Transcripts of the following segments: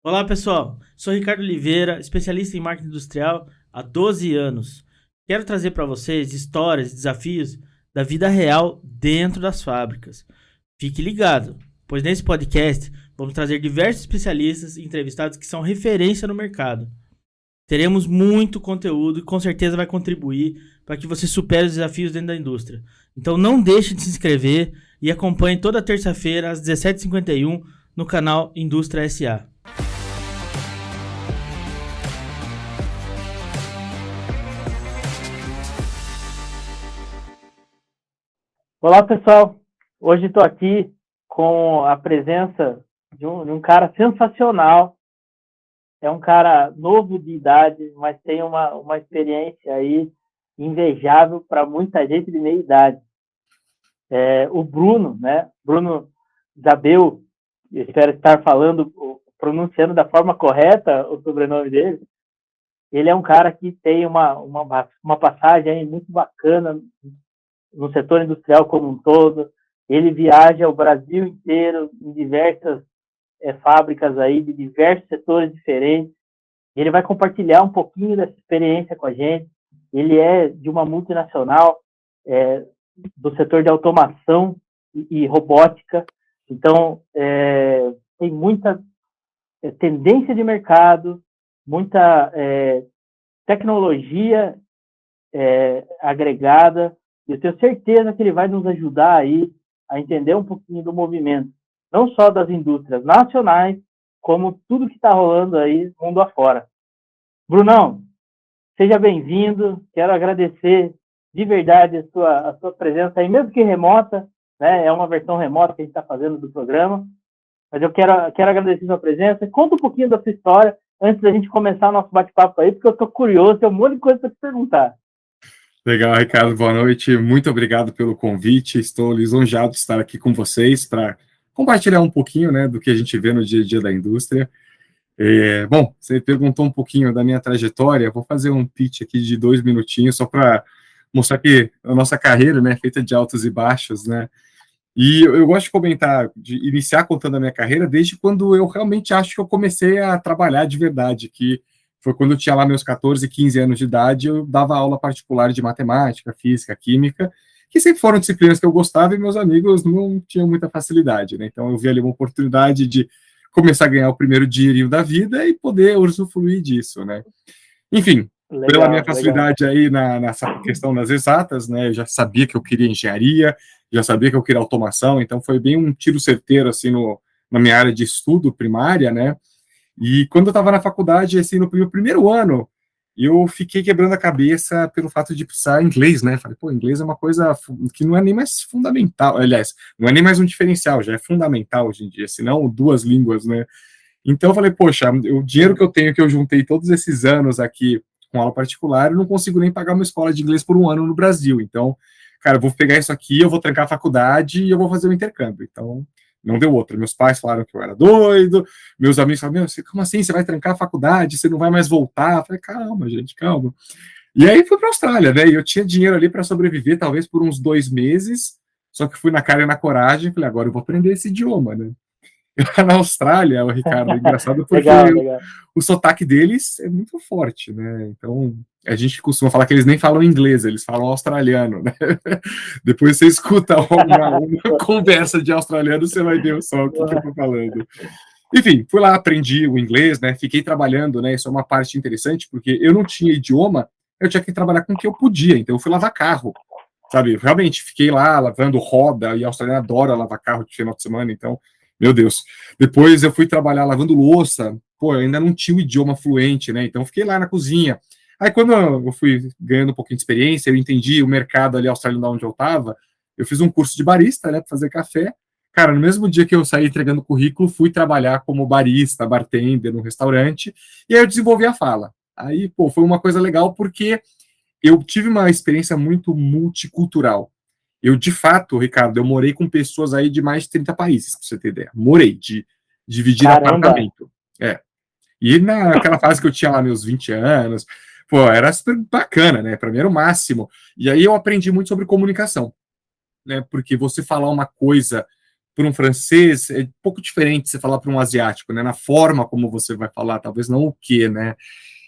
Olá, pessoal. Sou Ricardo Oliveira, especialista em marketing industrial há 12 anos. Quero trazer para vocês histórias e desafios da vida real dentro das fábricas. Fique ligado, pois nesse podcast vamos trazer diversos especialistas e entrevistados que são referência no mercado. Teremos muito conteúdo e com certeza vai contribuir para que você supere os desafios dentro da indústria. Então não deixe de se inscrever e acompanhe toda terça-feira às 17h51 no canal Indústria SA. Olá, pessoal. Hoje estou aqui com a presença de um cara sensacional. É um cara novo de idade, mas tem uma experiência aí invejável para muita gente de meia idade. O Bruno, né? Bruno Zabel, espero estar pronunciando da forma correta o sobrenome dele. Ele é um cara que tem uma passagem muito bacana no setor industrial como um todo. Ele viaja o Brasil inteiro em diversas fábricas aí de diversos setores diferentes. Ele vai compartilhar um pouquinho dessa experiência com a gente. Ele é de uma multinacional do setor de automação e robótica. Então, tem muita tendência de mercado, muita tecnologia agregada. Eu tenho certeza que ele vai nos ajudar aí a entender um pouquinho do movimento, não só das indústrias nacionais, como tudo que está rolando aí mundo afora. Brunão, seja bem-vindo. Quero agradecer de verdade a sua presença aí, mesmo que remota, né? É uma versão remota que a gente está fazendo do programa, mas eu quero agradecer a sua presença. Conta um pouquinho da sua história antes da gente começar o nosso bate-papo aí, porque eu estou curioso, tem um monte de coisa para te perguntar. Legal, Ricardo, boa noite. Muito obrigado pelo convite. Estou lisonjeado de estar aqui com vocês para compartilhar um pouquinho, né, do que a gente vê no dia a dia da indústria. Bom, você perguntou um pouquinho da minha trajetória. Vou fazer um pitch aqui de 2 minutinhos só para mostrar que a nossa carreira, né, é feita de altos e baixos, né? E eu gosto de comentar, de iniciar contando a minha carreira desde quando eu realmente acho que eu comecei a trabalhar de verdade, que foi quando eu tinha lá meus 14, 15 anos de idade, eu dava aula particular de matemática, física, química, que sempre foram disciplinas que eu gostava e meus amigos não tinham muita facilidade, né? Então eu vi ali uma oportunidade de começar a ganhar o primeiro dinheirinho da vida e poder usufruir disso, né? Enfim, pela minha Legal, legal. facilidade aí nessa questão das exatas, né? Eu já sabia que eu queria engenharia, já sabia que eu queria automação, então foi bem um tiro certeiro assim na minha área de estudo primária, né? E quando eu estava na faculdade, assim, no meu primeiro ano, eu fiquei quebrando a cabeça pelo fato de precisar inglês, né? Falei, pô, inglês é uma coisa que não é nem mais fundamental, aliás, não é nem mais um diferencial, já é fundamental hoje em dia, senão duas línguas, né? Então eu falei, poxa, o dinheiro que eu tenho, que eu juntei todos esses anos aqui com aula particular, eu não consigo nem pagar uma escola de inglês por um ano no Brasil. Então, cara, eu vou pegar isso aqui, eu vou trancar a faculdade e eu vou fazer o intercâmbio. Então, não deu outra. Meus pais falaram que eu era doido, meus amigos falaram, meu, como assim? Você vai trancar a faculdade, você não vai mais voltar? Eu falei, calma, gente, calma. E aí fui para a Austrália, né? E eu tinha dinheiro ali para sobreviver, talvez por uns 2 meses, só que fui na cara e na coragem, falei, agora eu vou aprender esse idioma, né? Na Austrália, o Ricardo, é engraçado porque Legal, legal. o sotaque deles é muito forte, né? Então, a gente costuma falar que eles nem falam inglês, eles falam australiano, né? Depois você escuta uma conversa de australiano, você vai ver só o que eu tô falando. Enfim, fui lá, aprendi o inglês, né? Fiquei trabalhando, né? Isso é uma parte interessante, porque eu não tinha idioma, eu tinha que trabalhar com o que eu podia, então eu fui lavar carro, sabe? Realmente, fiquei lá lavando roda, e a australiana adora lavar carro de final de semana, então, meu Deus. Depois eu fui trabalhar lavando louça, pô, eu ainda não tinha o idioma fluente, né? Então fiquei lá na cozinha. Aí quando eu fui ganhando um pouquinho de experiência, eu entendi o mercado ali australiano onde eu estava, eu fiz um curso de barista, né, para fazer café. Cara, no mesmo dia que eu saí entregando currículo, fui trabalhar como barista, bartender no restaurante, e aí eu desenvolvi a fala. Aí, pô, foi uma coisa legal porque eu tive uma experiência muito multicultural. Eu, de fato, Ricardo, eu morei com pessoas aí de mais de 30 países, para você ter ideia. Morei, de dividir Caramba, apartamento. É. E naquela fase que eu tinha lá meus 20 anos, pô, era super bacana, né? Para mim era o máximo. E aí eu aprendi muito sobre comunicação, né? Porque você falar uma coisa para um francês, é um pouco diferente você falar para um asiático, né? Na forma como você vai falar, talvez não o que, né?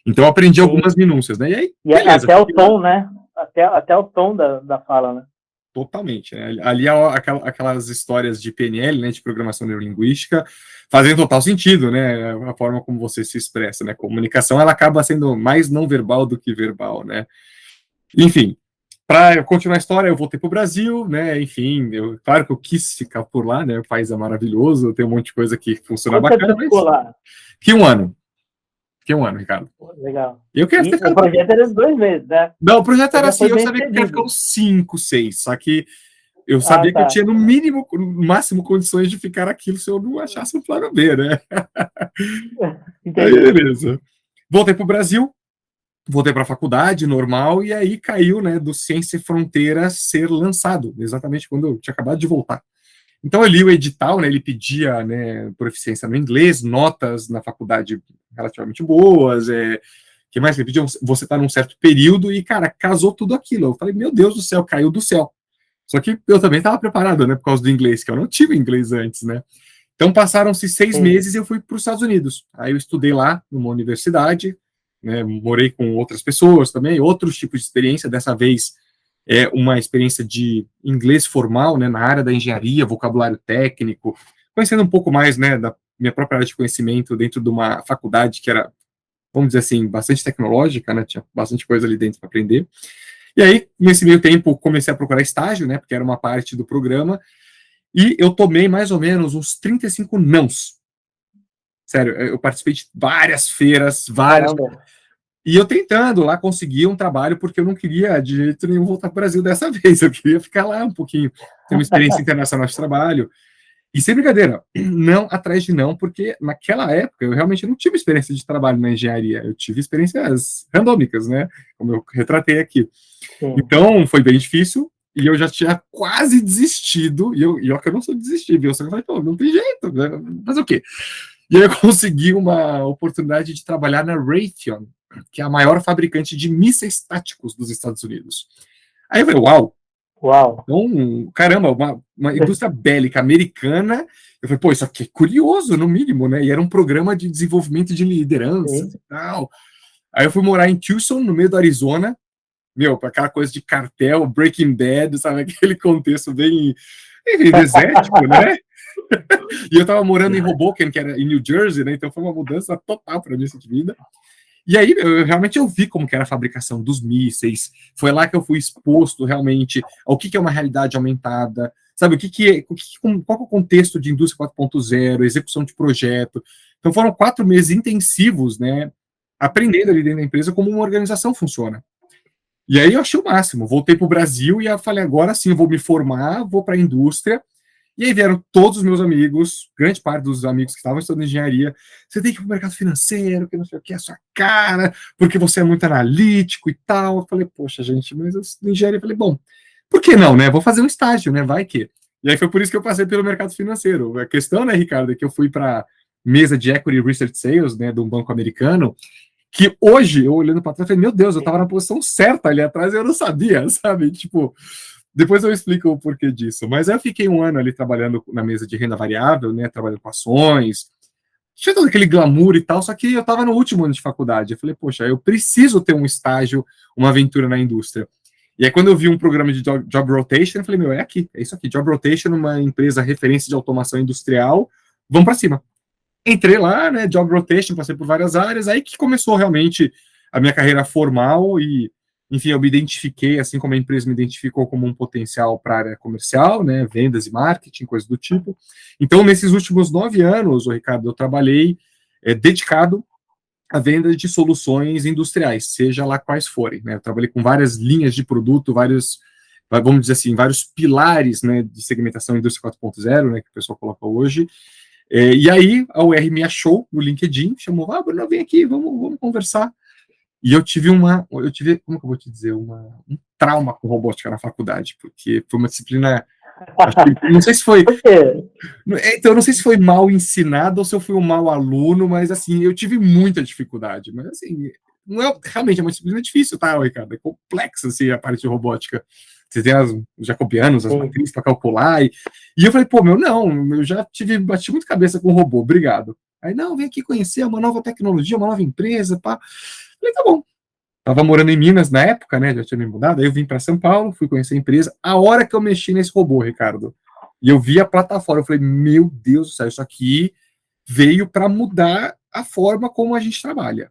Então eu aprendi algumas minúcias, né? E aí, beleza. Até o tom, né? Até o tom da fala, né? Totalmente. Né? Ali aquelas histórias de PNL, né, de programação neurolinguística, fazem total sentido, né? A forma como você se expressa, né? Comunicação, ela acaba sendo mais não verbal do que verbal, né? Enfim, para continuar a história, eu voltei para o Brasil, né? Enfim, claro que eu quis ficar por lá, né? O país é maravilhoso, tem um monte de coisa que funciona bacana, mas... ficou lá? Que um ano. Que um ano, Ricardo. Legal. Eu queria ter ficado... O projeto era de 2 meses, né? Não, o projeto era assim, eu sabia que eu ia ficar uns 5, 6, só que eu sabia que eu tinha no mínimo, no máximo, condições de ficar aquilo se eu não achasse um plano B, né? Aí, beleza. Voltei para o Brasil, voltei para a faculdade, normal, e aí caiu, né, do Ciência e Fronteira ser lançado, exatamente quando eu tinha acabado de voltar. Então eu li o edital, né, ele pedia, né, proficiência no inglês, notas na faculdade relativamente boas, que mais? Ele pediu, você está num certo período, e, cara, casou tudo aquilo. Eu falei, meu Deus do céu, caiu do céu. Só que eu também estava preparado, né, por causa do inglês, que eu não tive inglês antes, né. Então passaram-se 6 meses e eu fui para os Estados Unidos. Aí eu estudei lá, numa universidade, né, morei com outras pessoas também, outros tipos de experiência, dessa vez uma experiência de inglês formal, né, na área da engenharia, vocabulário técnico, conhecendo um pouco mais, né, da minha própria área de conhecimento dentro de uma faculdade que era, vamos dizer assim, bastante tecnológica, né, tinha bastante coisa ali dentro para aprender. E aí, nesse meio tempo, comecei a procurar estágio, né, porque era uma parte do programa, e eu tomei mais ou menos uns 35 nãos. Sério, eu participei de várias feiras, várias... E eu tentando lá conseguir um trabalho, porque eu não queria de jeito nenhum voltar para o Brasil dessa vez, eu queria ficar lá um pouquinho, ter uma experiência internacional de trabalho. E sem brincadeira, não atrás de não, porque naquela época eu realmente não tive experiência de trabalho na engenharia, eu tive experiências randômicas, né, como eu retratei aqui. Sim. Então foi bem difícil, e eu já tinha quase desistido, e eu não sou desistível, eu só falei, pô, não tem jeito, né? Fazer o quê? E aí eu consegui uma oportunidade de trabalhar na Raytheon, que é a maior fabricante de mísseis táticos dos Estados Unidos. Aí eu falei, uau! Então, caramba, uma indústria bélica americana. Eu falei, pô, isso aqui é curioso, no mínimo, né? E era um programa de desenvolvimento de liderança e tal. Aí eu fui morar em Tucson, no meio do Arizona, para aquela coisa de cartel, Breaking Bad, sabe? Aquele contexto bem desértico, né? E eu tava morando em Hoboken, que era em New Jersey, né? Então foi uma mudança total para mim essa de vida. E aí, realmente, eu vi como que era a fabricação dos mísseis. Foi lá que eu fui exposto, realmente, ao que é uma realidade aumentada, sabe? Qual é o contexto de indústria 4.0, execução de projeto. Então, foram 4 meses intensivos, né? Aprendendo ali dentro da empresa como uma organização funciona. E aí, eu achei o máximo. Voltei para o Brasil e falei, agora sim, eu vou me formar, vou para a indústria. E aí vieram todos os meus amigos, grande parte dos amigos que estavam estudando engenharia, você tem que ir para o mercado financeiro, que não sei o que, é a sua cara, porque você é muito analítico e tal. Eu falei, poxa, gente, mas eu estudo engenharia. Eu falei, bom, por que não, né? Vou fazer um estágio, né? Vai que. E aí foi por isso que eu passei pelo mercado financeiro. A questão, né, Ricardo, é que eu fui para mesa de Equity Research Sales, né, de um banco americano, que hoje, eu olhando para trás, eu falei, meu Deus, eu estava na posição certa ali atrás e eu não sabia, sabe? Tipo... Depois eu explico o porquê disso. Mas aí eu fiquei 1 ano ali trabalhando na mesa de renda variável, né? Trabalhando com ações. Tinha todo aquele glamour e tal, só que eu estava no último ano de faculdade. Eu falei, poxa, eu preciso ter um estágio, uma aventura na indústria. E aí quando eu vi um programa de job rotation, eu falei, meu, é aqui, é isso aqui. Job rotation, uma empresa referência de automação industrial, vamos para cima. Entrei lá, né? Job rotation, passei por várias áreas, aí que começou realmente a minha carreira formal e... Enfim, eu me identifiquei, assim como a empresa me identificou como um potencial para a área comercial, né, vendas e marketing, coisas do tipo. Então, nesses últimos 9 anos, Ricardo, eu trabalhei dedicado à venda de soluções industriais, seja lá quais forem. Né? Eu trabalhei com várias linhas de produto, vamos dizer assim, vários pilares, né, de segmentação indústria 4.0, né, que o pessoal coloca hoje. E aí, a UR me achou no LinkedIn, chamou, Bruno, vem aqui, vamos conversar. E eu tive como que eu vou te dizer, um trauma com robótica na faculdade, porque foi uma disciplina, não sei se foi, então não sei se foi mal ensinado ou se eu fui um mau aluno, mas assim, eu tive muita dificuldade, mas assim, não é, realmente é uma disciplina difícil, tá, Ricardo? É complexa, assim, a parte de robótica. Você tem os jacobianos, as Sim. matrizes para calcular. E eu falei, pô, não, eu já bati muito cabeça com o robô, obrigado. Aí, não, vem aqui conhecer uma nova tecnologia, uma nova empresa, pá. Falei, tá bom. Tava morando em Minas na época, né? Já tinha me mudado. Aí eu vim para São Paulo, fui conhecer a empresa. A hora que eu mexi nesse robô, Ricardo, e eu vi a plataforma, eu falei, meu Deus do céu, isso aqui veio para mudar a forma como a gente trabalha.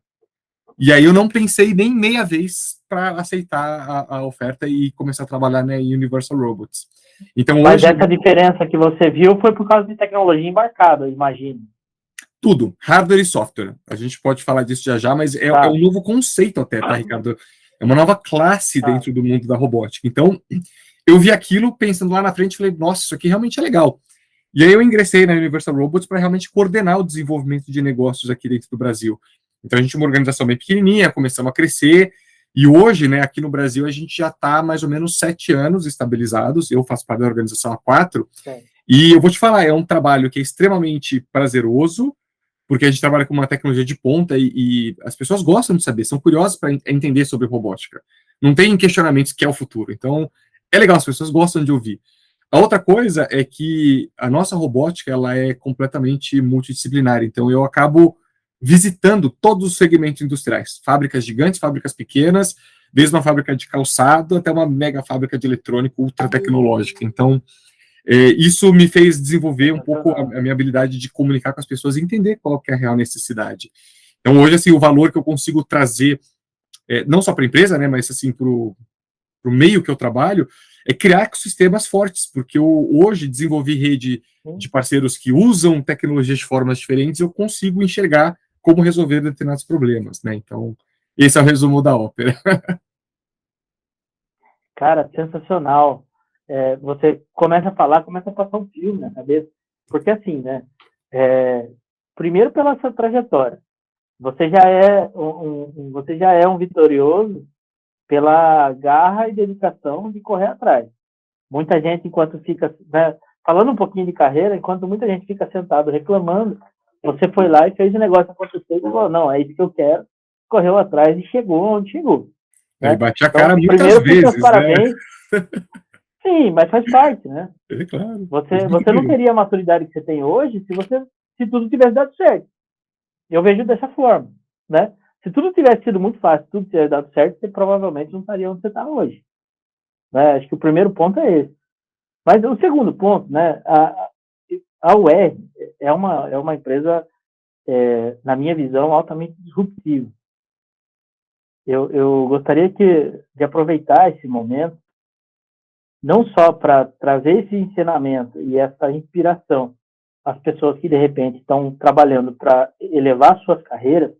E aí eu não pensei nem meia vez para aceitar a oferta e começar a trabalhar na Universal Robots. Então Mas hoje essa diferença que você viu foi por causa de tecnologia embarcada, eu imagino. tudo, hardware e software. A gente pode falar disso já, mas é um novo conceito até, tá, Ricardo? É uma nova classe dentro do mundo da robótica. Então, eu vi aquilo pensando lá na frente e falei, nossa, isso aqui realmente é legal. E aí eu ingressei na Universal Robots para realmente coordenar o desenvolvimento de negócios aqui dentro do Brasil. Então, a gente é uma organização bem pequenininha, começamos a crescer, e hoje, né, aqui no Brasil, a gente já está mais ou menos 7 anos estabilizados, eu faço parte da organização há 4, e eu vou te falar, é um trabalho que é extremamente prazeroso, porque a gente trabalha com uma tecnologia de ponta e as pessoas gostam de saber, são curiosas para entender sobre robótica. Não tem questionamentos que é o futuro. Então, é legal, as pessoas gostam de ouvir. A outra coisa é que a nossa robótica ela é completamente multidisciplinar. Então, eu acabo visitando todos os segmentos industriais. Fábricas gigantes, fábricas pequenas, desde uma fábrica de calçado até uma mega fábrica de eletrônico ultra tecnológica. Então, isso me fez desenvolver um pouco a minha habilidade de comunicar com as pessoas e entender qual que é a real necessidade. Então, hoje, assim, o valor que eu consigo trazer, não só para a empresa, né, mas assim, para o meio que eu trabalho, é criar ecossistemas fortes, porque eu hoje desenvolvi rede de parceiros que usam tecnologias de formas diferentes, eu consigo enxergar como resolver determinados problemas, né? Então, esse é o resumo da ópera. Cara, sensacional. Você começa a falar, começa a passar um filme na cabeça. Porque assim, né? Primeiro pela sua trajetória. Você já é um vitorioso pela garra e dedicação de correr atrás. Muita gente, enquanto fica, né, falando um pouquinho de carreira, enquanto muita gente fica sentado reclamando, você foi lá e fez o negócio acontecer e falou, não, é isso que eu quero, correu atrás e chegou onde chegou. Né? E bati a Então, cara muitas primeiro, vezes, parabéns. Né? Sim, mas faz parte, né? Claro. Você não teria a maturidade que você tem hoje se tudo tivesse dado certo. Eu vejo dessa forma, né? Se tudo tivesse sido muito fácil, tudo tivesse dado certo, você provavelmente não estaria onde você está hoje. Né? Acho que o primeiro ponto é esse. Mas o segundo ponto, né? A UR é uma empresa, na minha visão, altamente disruptiva. Eu gostaria de aproveitar esse momento, não só para trazer esse ensinamento e essa inspiração às pessoas que, de repente, estão trabalhando para elevar suas carreiras,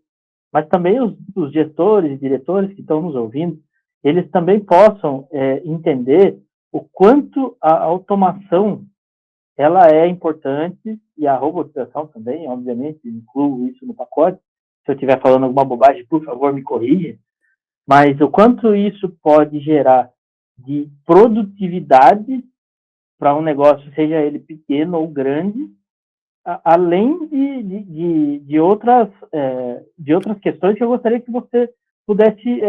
mas também os gestores e diretores que estão nos ouvindo, eles também possam entender o quanto a automação ela é importante, e a robotização também, obviamente, incluo isso no pacote. Se eu estiver falando alguma bobagem, por favor, me corrija. Mas o quanto isso pode gerar de produtividade para um negócio, seja ele pequeno ou grande, além de outras questões que eu gostaria que você pudesse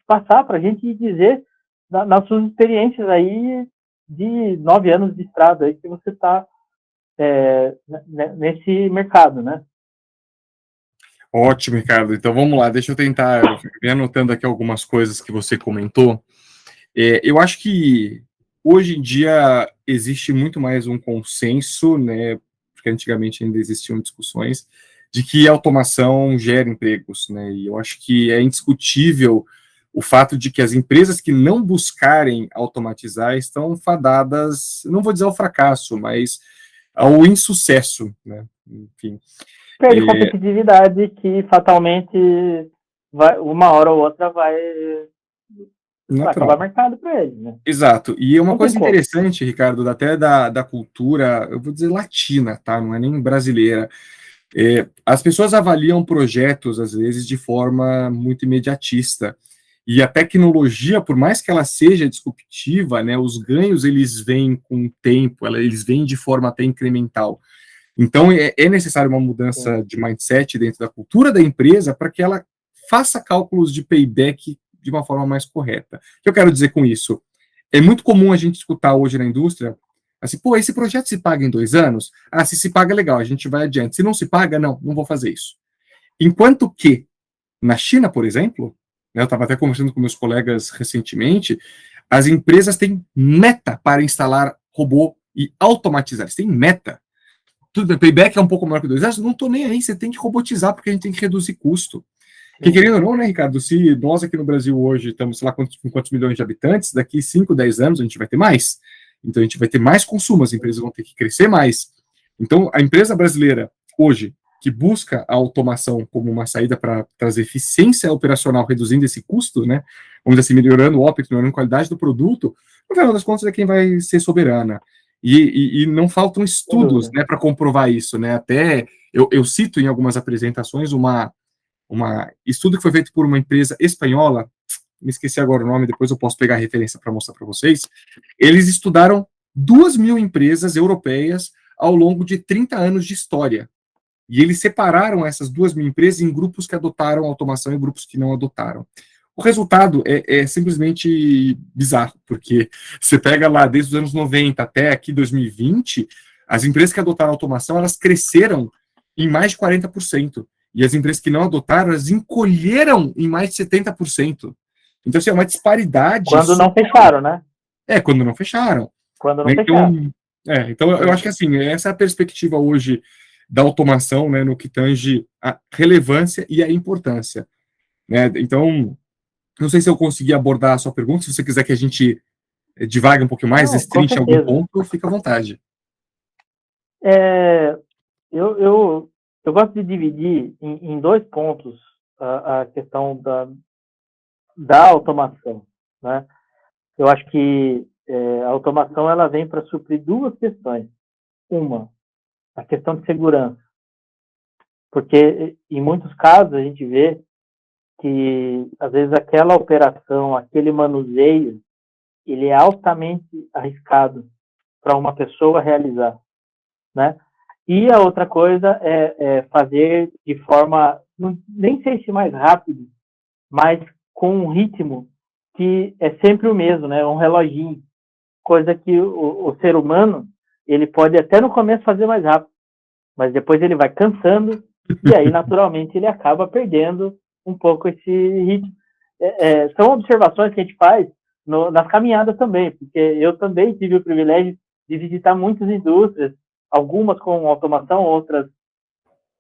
passar para a gente e dizer nas suas experiências aí de 9 anos de estrada aí que você está nesse mercado, né? Ótimo, Ricardo. Então vamos lá, deixa eu tentar, eu fiquei anotando aqui algumas coisas que você comentou. Eu acho que hoje em dia existe muito mais um consenso, né, porque antigamente ainda existiam discussões, de que a automação gera empregos, né, e eu acho que é indiscutível o fato de que as empresas que não buscarem automatizar estão fadadas, não vou dizer ao fracasso, mas ao insucesso, né, enfim. Perde competitividade que fatalmente uma hora ou outra vai acabar mercado para ele, né? Exato. E uma coisa interessante, Ricardo, até da cultura, eu vou dizer latina, tá? Não é nem brasileira. As pessoas avaliam projetos, às vezes, de forma muito imediatista. E a tecnologia, por mais que ela seja disruptiva, né, os ganhos, eles vêm com o tempo, eles vêm de forma até incremental. Então, é necessário uma mudança de mindset dentro da cultura da empresa para que ela faça cálculos de payback de uma forma mais correta. O que eu quero dizer com isso? É muito comum a gente escutar hoje na indústria, assim, pô, esse projeto se paga em 2 anos? Ah, se paga, legal, a gente vai adiante. Se não se paga, não vou fazer isso. Enquanto que, na China, por exemplo, né, eu estava até conversando com meus colegas recentemente, as empresas têm meta para instalar robô e automatizar. Eles têm meta. Tudo bem, payback é um pouco maior que 2 anos, não estou nem aí, você tem que robotizar, porque a gente tem que reduzir custo. Porque, querendo ou não, né, Ricardo, se nós aqui no Brasil hoje estamos, sei lá, com quantos milhões de habitantes, daqui 5, 10 anos a gente vai ter mais. Então a gente vai ter mais consumo, as empresas vão ter que crescer mais. Então a empresa brasileira, hoje, que busca a automação como uma saída para trazer eficiência operacional, reduzindo esse custo, né, vamos dizer assim, melhorando o OPEX, melhorando a qualidade do produto, no final das contas é quem vai ser soberana. E não faltam estudos, né, para comprovar isso, né, até eu cito em algumas apresentações uma estudo que foi feito por uma empresa espanhola, me esqueci agora o nome, depois eu posso pegar a referência para mostrar para vocês. Eles estudaram 2.000 empresas europeias ao longo de 30 anos de história. E eles separaram essas 2.000 empresas em grupos que adotaram automação e grupos que não adotaram. O resultado é simplesmente bizarro, porque você pega lá desde os anos 90 até aqui 2020, as empresas que adotaram automação, elas cresceram em mais de 40%. E as empresas que não adotaram, elas encolheram em mais de 70%. Então, assim, é uma disparidade. Quando não fecharam, né? Quando não fecharam. Quando não fecharam. Então eu acho que, assim, essa é a perspectiva hoje da automação, né, no que tange a relevância e a importância. Né? Então, não sei se eu consegui abordar a sua pergunta, se você quiser que a gente divague um pouquinho mais, destrinche algum ponto, fica à vontade. Eu gosto de dividir em 2 pontos a questão da automação, né? Eu acho que a automação ela vem para suprir 2 questões. Uma, a questão de segurança, porque em muitos casos a gente vê que às vezes aquela operação, aquele manuseio, ele é altamente arriscado para uma pessoa realizar, né? E a outra coisa é fazer de forma, nem sei se mais rápido, mas com um ritmo que é sempre o mesmo, né? Um reloginho, coisa que o ser humano, ele pode até no começo fazer mais rápido, mas depois ele vai cansando e aí naturalmente ele acaba perdendo um pouco esse ritmo. São observações que a gente faz nas caminhadas também, porque eu também tive o privilégio de visitar muitas indústrias, algumas com automação, outras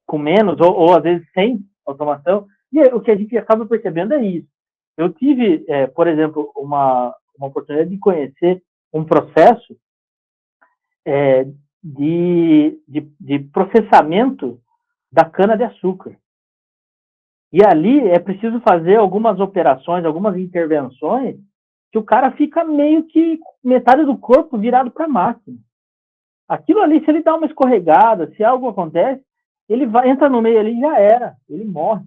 com menos, ou às vezes sem automação, e o que a gente acaba percebendo é isso. Eu tive, por exemplo, uma oportunidade de conhecer um processo de processamento da cana-de-açúcar. E ali é preciso fazer algumas operações, algumas intervenções, que o cara fica meio que metade do corpo virado para a máquina. Aquilo ali, se ele dá uma escorregada, se algo acontece, ele entra no meio ali e já era, ele morre,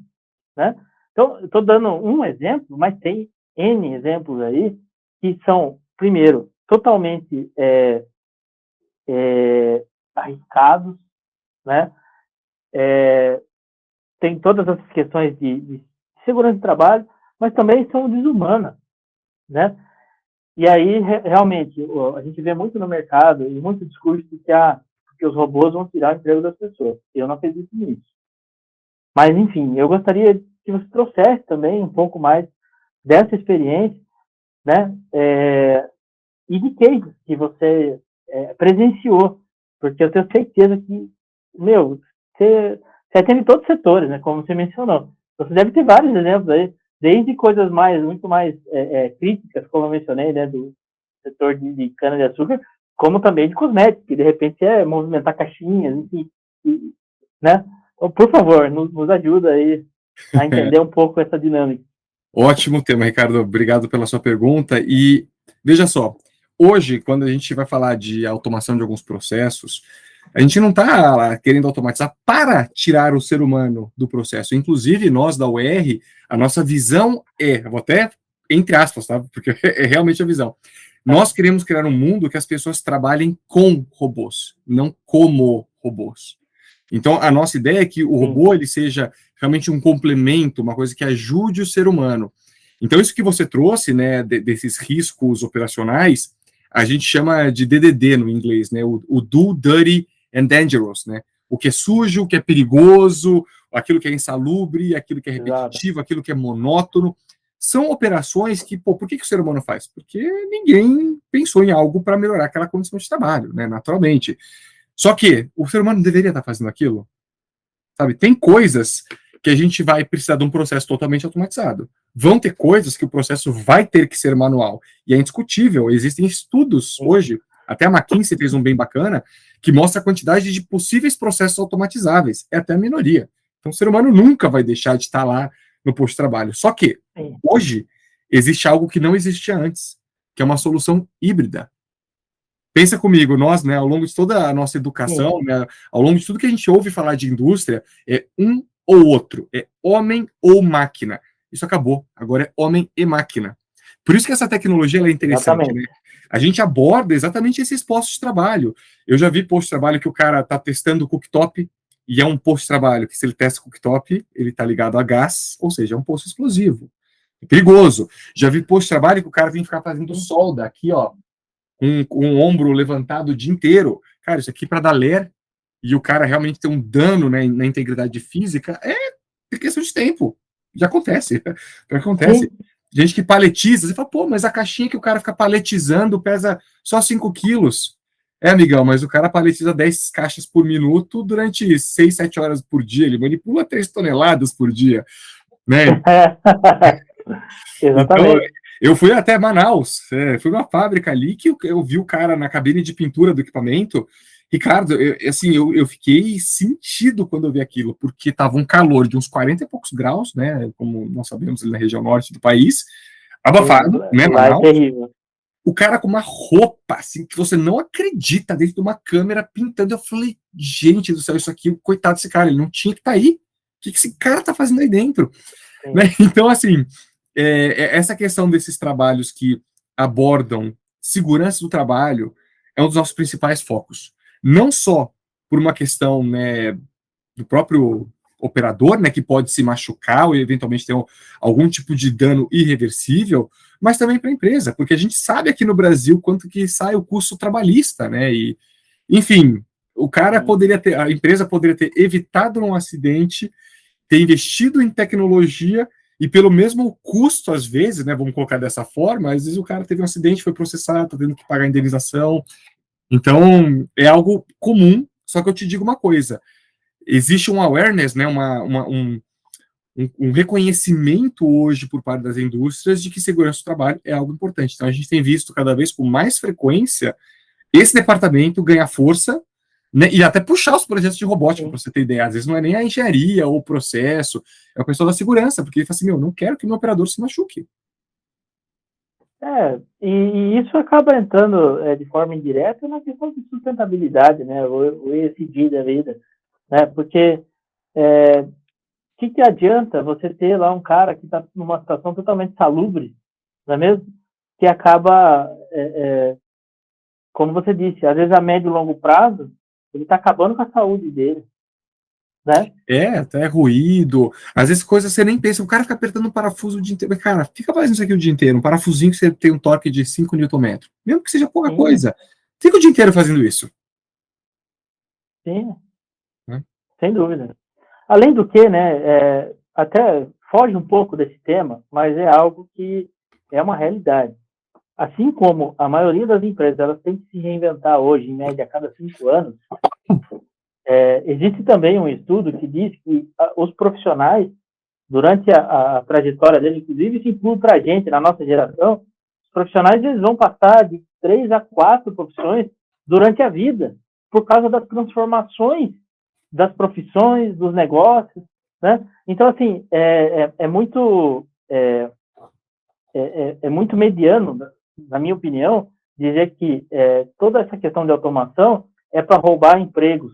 né? Então, estou dando um exemplo, mas tem N exemplos aí que são, primeiro, totalmente arriscados, né? Tem todas essas questões de segurança de trabalho, mas também são desumanas, né? E aí, realmente, a gente vê muito no mercado e muito discurso de que os robôs vão tirar o emprego das pessoas. Eu não acredito nisso. Mas, enfim, eu gostaria que você trouxesse também um pouco mais dessa experiência, né? E de cases que você presenciou. Porque eu tenho certeza que, você atende todos os setores, né? Como você mencionou. Você deve ter vários exemplos aí, desde coisas muito mais críticas, como eu mencionei, né, do setor de cana-de-açúcar, como também de cosméticos, que de repente é movimentar caixinhas, enfim, né? Então, por favor, nos ajuda aí a entender um pouco essa dinâmica. Ótimo tema, Ricardo. Obrigado pela sua pergunta. E veja só, hoje, quando a gente vai falar de automação de alguns processos, a gente não está querendo automatizar para tirar o ser humano do processo. Inclusive, nós da UR, a nossa visão vou até entre aspas, tá? Porque é realmente a visão. Nós queremos criar um mundo que as pessoas trabalhem com robôs, não como robôs. Então, a nossa ideia é que o robô ele seja realmente um complemento, uma coisa que ajude o ser humano. Então, isso que você trouxe, né, desses riscos operacionais, a gente chama de DDD no inglês, né, o Do, Dirty and Dangerous, né, o que é sujo, o que é perigoso, aquilo que é insalubre, aquilo que é repetitivo, aquilo que é monótono, são operações que, pô, por que o ser humano faz? Porque ninguém pensou em algo para melhorar aquela condição de trabalho, né, naturalmente. Só que o ser humano deveria estar fazendo aquilo, sabe? Tem coisas que a gente vai precisar de um processo totalmente automatizado. Vão ter coisas que o processo vai ter que ser manual. E é indiscutível, existem estudos hoje, até a McKinsey fez um bem bacana, que mostra a quantidade de possíveis processos automatizáveis. É até a minoria. Então o ser humano nunca vai deixar de estar lá no posto de trabalho. Só que, hoje, existe algo que não existia antes, que é uma solução híbrida. Pensa comigo, nós, né, ao longo de toda a nossa educação, né, ao longo de tudo que a gente ouve falar de indústria, é um ou outro, é homem ou máquina. Isso acabou, agora é homem e máquina. Por isso que essa tecnologia ela é interessante, né? A gente aborda exatamente esses postos de trabalho. Eu já vi posto de trabalho que o cara está testando o cooktop, e é um posto de trabalho que, se ele testa o cooktop, ele está ligado a gás, ou seja, é um posto explosivo. É perigoso. Já vi posto de trabalho que o cara vem ficar fazendo solda aqui, ó, com o ombro levantado o dia inteiro. Cara, isso aqui para dar ler e o cara realmente ter um dano, né, na integridade física é questão de tempo. Já acontece. Já acontece. Gente que paletiza, você fala, pô, mas a caixinha que o cara fica paletizando pesa só 5 quilos. É, amigão, mas o cara paletiza 10 caixas por minuto durante 6, 7 horas por dia. Ele manipula 3 toneladas por dia. Né? Então, eu fui até Manaus, fui uma fábrica ali que eu vi o cara na cabine de pintura do equipamento. Ricardo, eu fiquei sentido quando eu vi aquilo, porque estava um calor de uns 40 e poucos graus, né, como nós sabemos, ali na região norte do país, abafado, né, Manaus. É terrível. O cara com uma roupa, assim, que você não acredita, dentro de uma câmera pintando. Eu falei, gente do céu, isso aqui, coitado desse cara, ele não tinha que estar aí. O que esse cara tá fazendo aí dentro? Né? Então, assim, essa questão desses trabalhos que abordam segurança do trabalho é um dos nossos principais focos. Não só por uma questão, né, do próprio operador, né, que pode se machucar ou eventualmente ter algum tipo de dano irreversível, mas também para a empresa, porque a gente sabe aqui no Brasil quanto que sai o custo trabalhista, né, e, enfim, a empresa poderia ter evitado um acidente, ter investido em tecnologia e pelo mesmo custo, às vezes, né, vamos colocar dessa forma, às vezes o cara teve um acidente, foi processado, está tendo que pagar a indenização. Então, é algo comum, só que eu te digo uma coisa, existe um awareness, né, um reconhecimento hoje por parte das indústrias de que segurança do trabalho é algo importante. Então, a gente tem visto cada vez com mais frequência esse departamento ganhar força, né, e até puxar os projetos de robótica, para você ter ideia. Às vezes não é nem a engenharia ou o processo, é o pessoal da segurança, porque ele fala assim, não quero que meu operador se machuque. E isso acaba entrando de forma indireta na questão de sustentabilidade, né, o ESG da vida, né, porque que adianta você ter lá um cara que está numa situação totalmente salubre, não é mesmo? Que acaba, como você disse, às vezes a médio e longo prazo, ele está acabando com a saúde dele. Né? Até ruído. Às vezes coisas você nem pensa, o cara fica apertando um parafuso o dia inteiro. Cara, fica fazendo isso aqui o dia inteiro, um parafusinho que você tem um torque de 5 Nm. Mesmo que seja pouca coisa. Fica o dia inteiro fazendo isso. Sim, sem dúvida. Além do que, né, até foge um pouco desse tema, mas é algo que é uma realidade. Assim como a maioria das empresas elas têm que se reinventar hoje, em média, a cada 5 anos, existe também um estudo que diz que os profissionais, durante a trajetória deles, inclusive isso inclui para a gente, na nossa geração, os profissionais eles vão passar de 3 a 4 profissões durante a vida, por causa das transformações das profissões, dos negócios, né? Então, assim, é muito mediano, na minha opinião, dizer que toda essa questão de automação é para roubar empregos,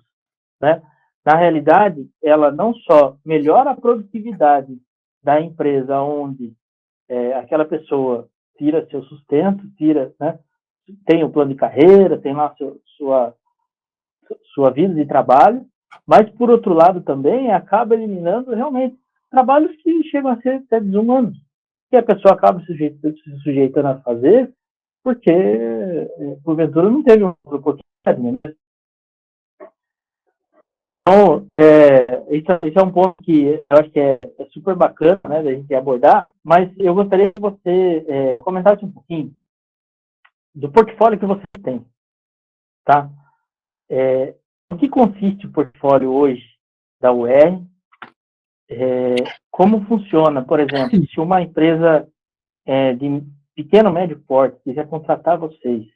né? Na realidade, ela não só melhora a produtividade da empresa, onde aquela pessoa tira seu sustento, né? Tem o plano de carreira, tem lá sua vida de trabalho, mas, por outro lado, também acaba eliminando realmente trabalhos que chegam a ser até desumanos, que a pessoa acaba se sujeitando a fazer, porque, porventura, não teve uma oportunidade, né? Então, esse é um ponto que eu acho que é super bacana, né, da gente abordar, mas eu gostaria que você comentasse um pouquinho do portfólio que você tem, tá? O que consiste o portfólio hoje da UR? Como funciona, por exemplo, se uma empresa de pequeno, médio porte quiser contratar vocês,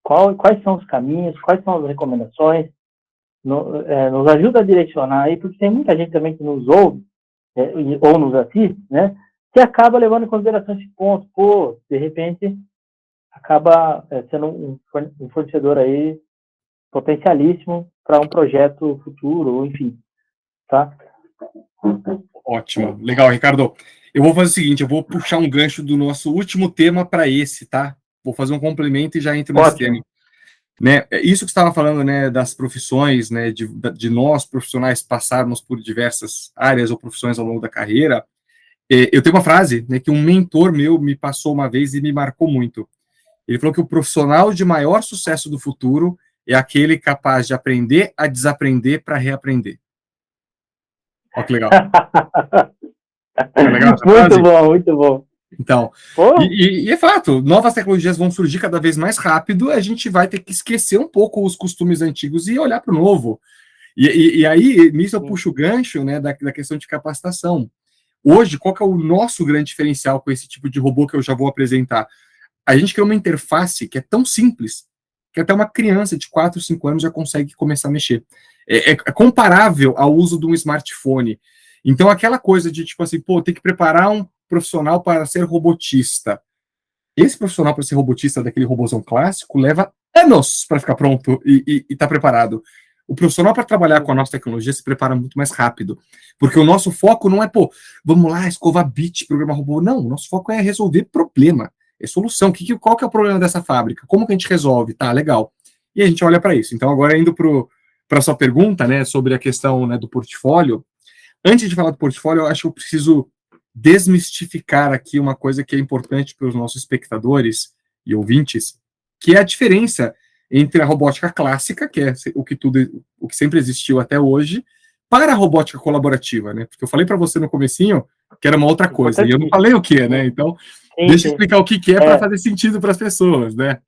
quais são os caminhos, quais são as recomendações? Nos ajuda a direcionar aí, porque tem muita gente também que nos ouve, ou nos assiste, né, que acaba levando em consideração esse ponto. Pô, de repente, acaba sendo um fornecedor aí potencialíssimo para um projeto futuro, ou enfim, tá? Ótimo, legal, Ricardo. Eu vou fazer o seguinte, eu vou puxar um gancho do nosso último tema para esse, tá? Vou fazer um complemento e já entro nesse tema. Né, isso que você estava falando, né, das profissões, né, de nós profissionais passarmos por diversas áreas ou profissões ao longo da carreira, eu tenho uma frase, né, que um mentor meu me passou uma vez e me marcou muito. Ele falou que o profissional de maior sucesso do futuro é aquele capaz de aprender a desaprender para reaprender. Olha que legal. É legal essa frase? Muito bom, muito bom. Então, e é fato, novas tecnologias vão surgir cada vez mais rápido, a gente vai ter que esquecer um pouco os costumes antigos e olhar para o novo. E aí, nisso eu puxo o gancho, né, da questão de capacitação. Hoje, qual que é o nosso grande diferencial com esse tipo de robô que eu já vou apresentar? A gente criou uma interface que é tão simples que até uma criança de 4, 5 anos já consegue começar a mexer. É comparável ao uso de um smartphone. Então, aquela coisa de, tipo assim, pô, tem que preparar um profissional para ser robotista. Esse profissional para ser robotista daquele robôzão clássico leva anos para ficar pronto e tá preparado. O profissional para trabalhar com a nossa tecnologia se prepara muito mais rápido. Porque o nosso foco não é, pô, vamos lá, escovar bit, programar robô. Não, o nosso foco é resolver problema, é solução. Qual que é o problema dessa fábrica? Como que a gente resolve? Tá, legal. E a gente olha para isso. Então, agora indo para a sua pergunta, né, sobre a questão, né, do portfólio. Antes de falar do portfólio, eu acho que eu preciso desmistificar aqui uma coisa que é importante para os nossos espectadores e ouvintes, que é a diferença entre a robótica clássica, que é o que sempre existiu até hoje, para a robótica colaborativa, né? Porque eu falei para você no comecinho que era uma outra coisa, e eu não falei o que é, né? Então, deixa eu explicar o que é para fazer sentido para as pessoas, né?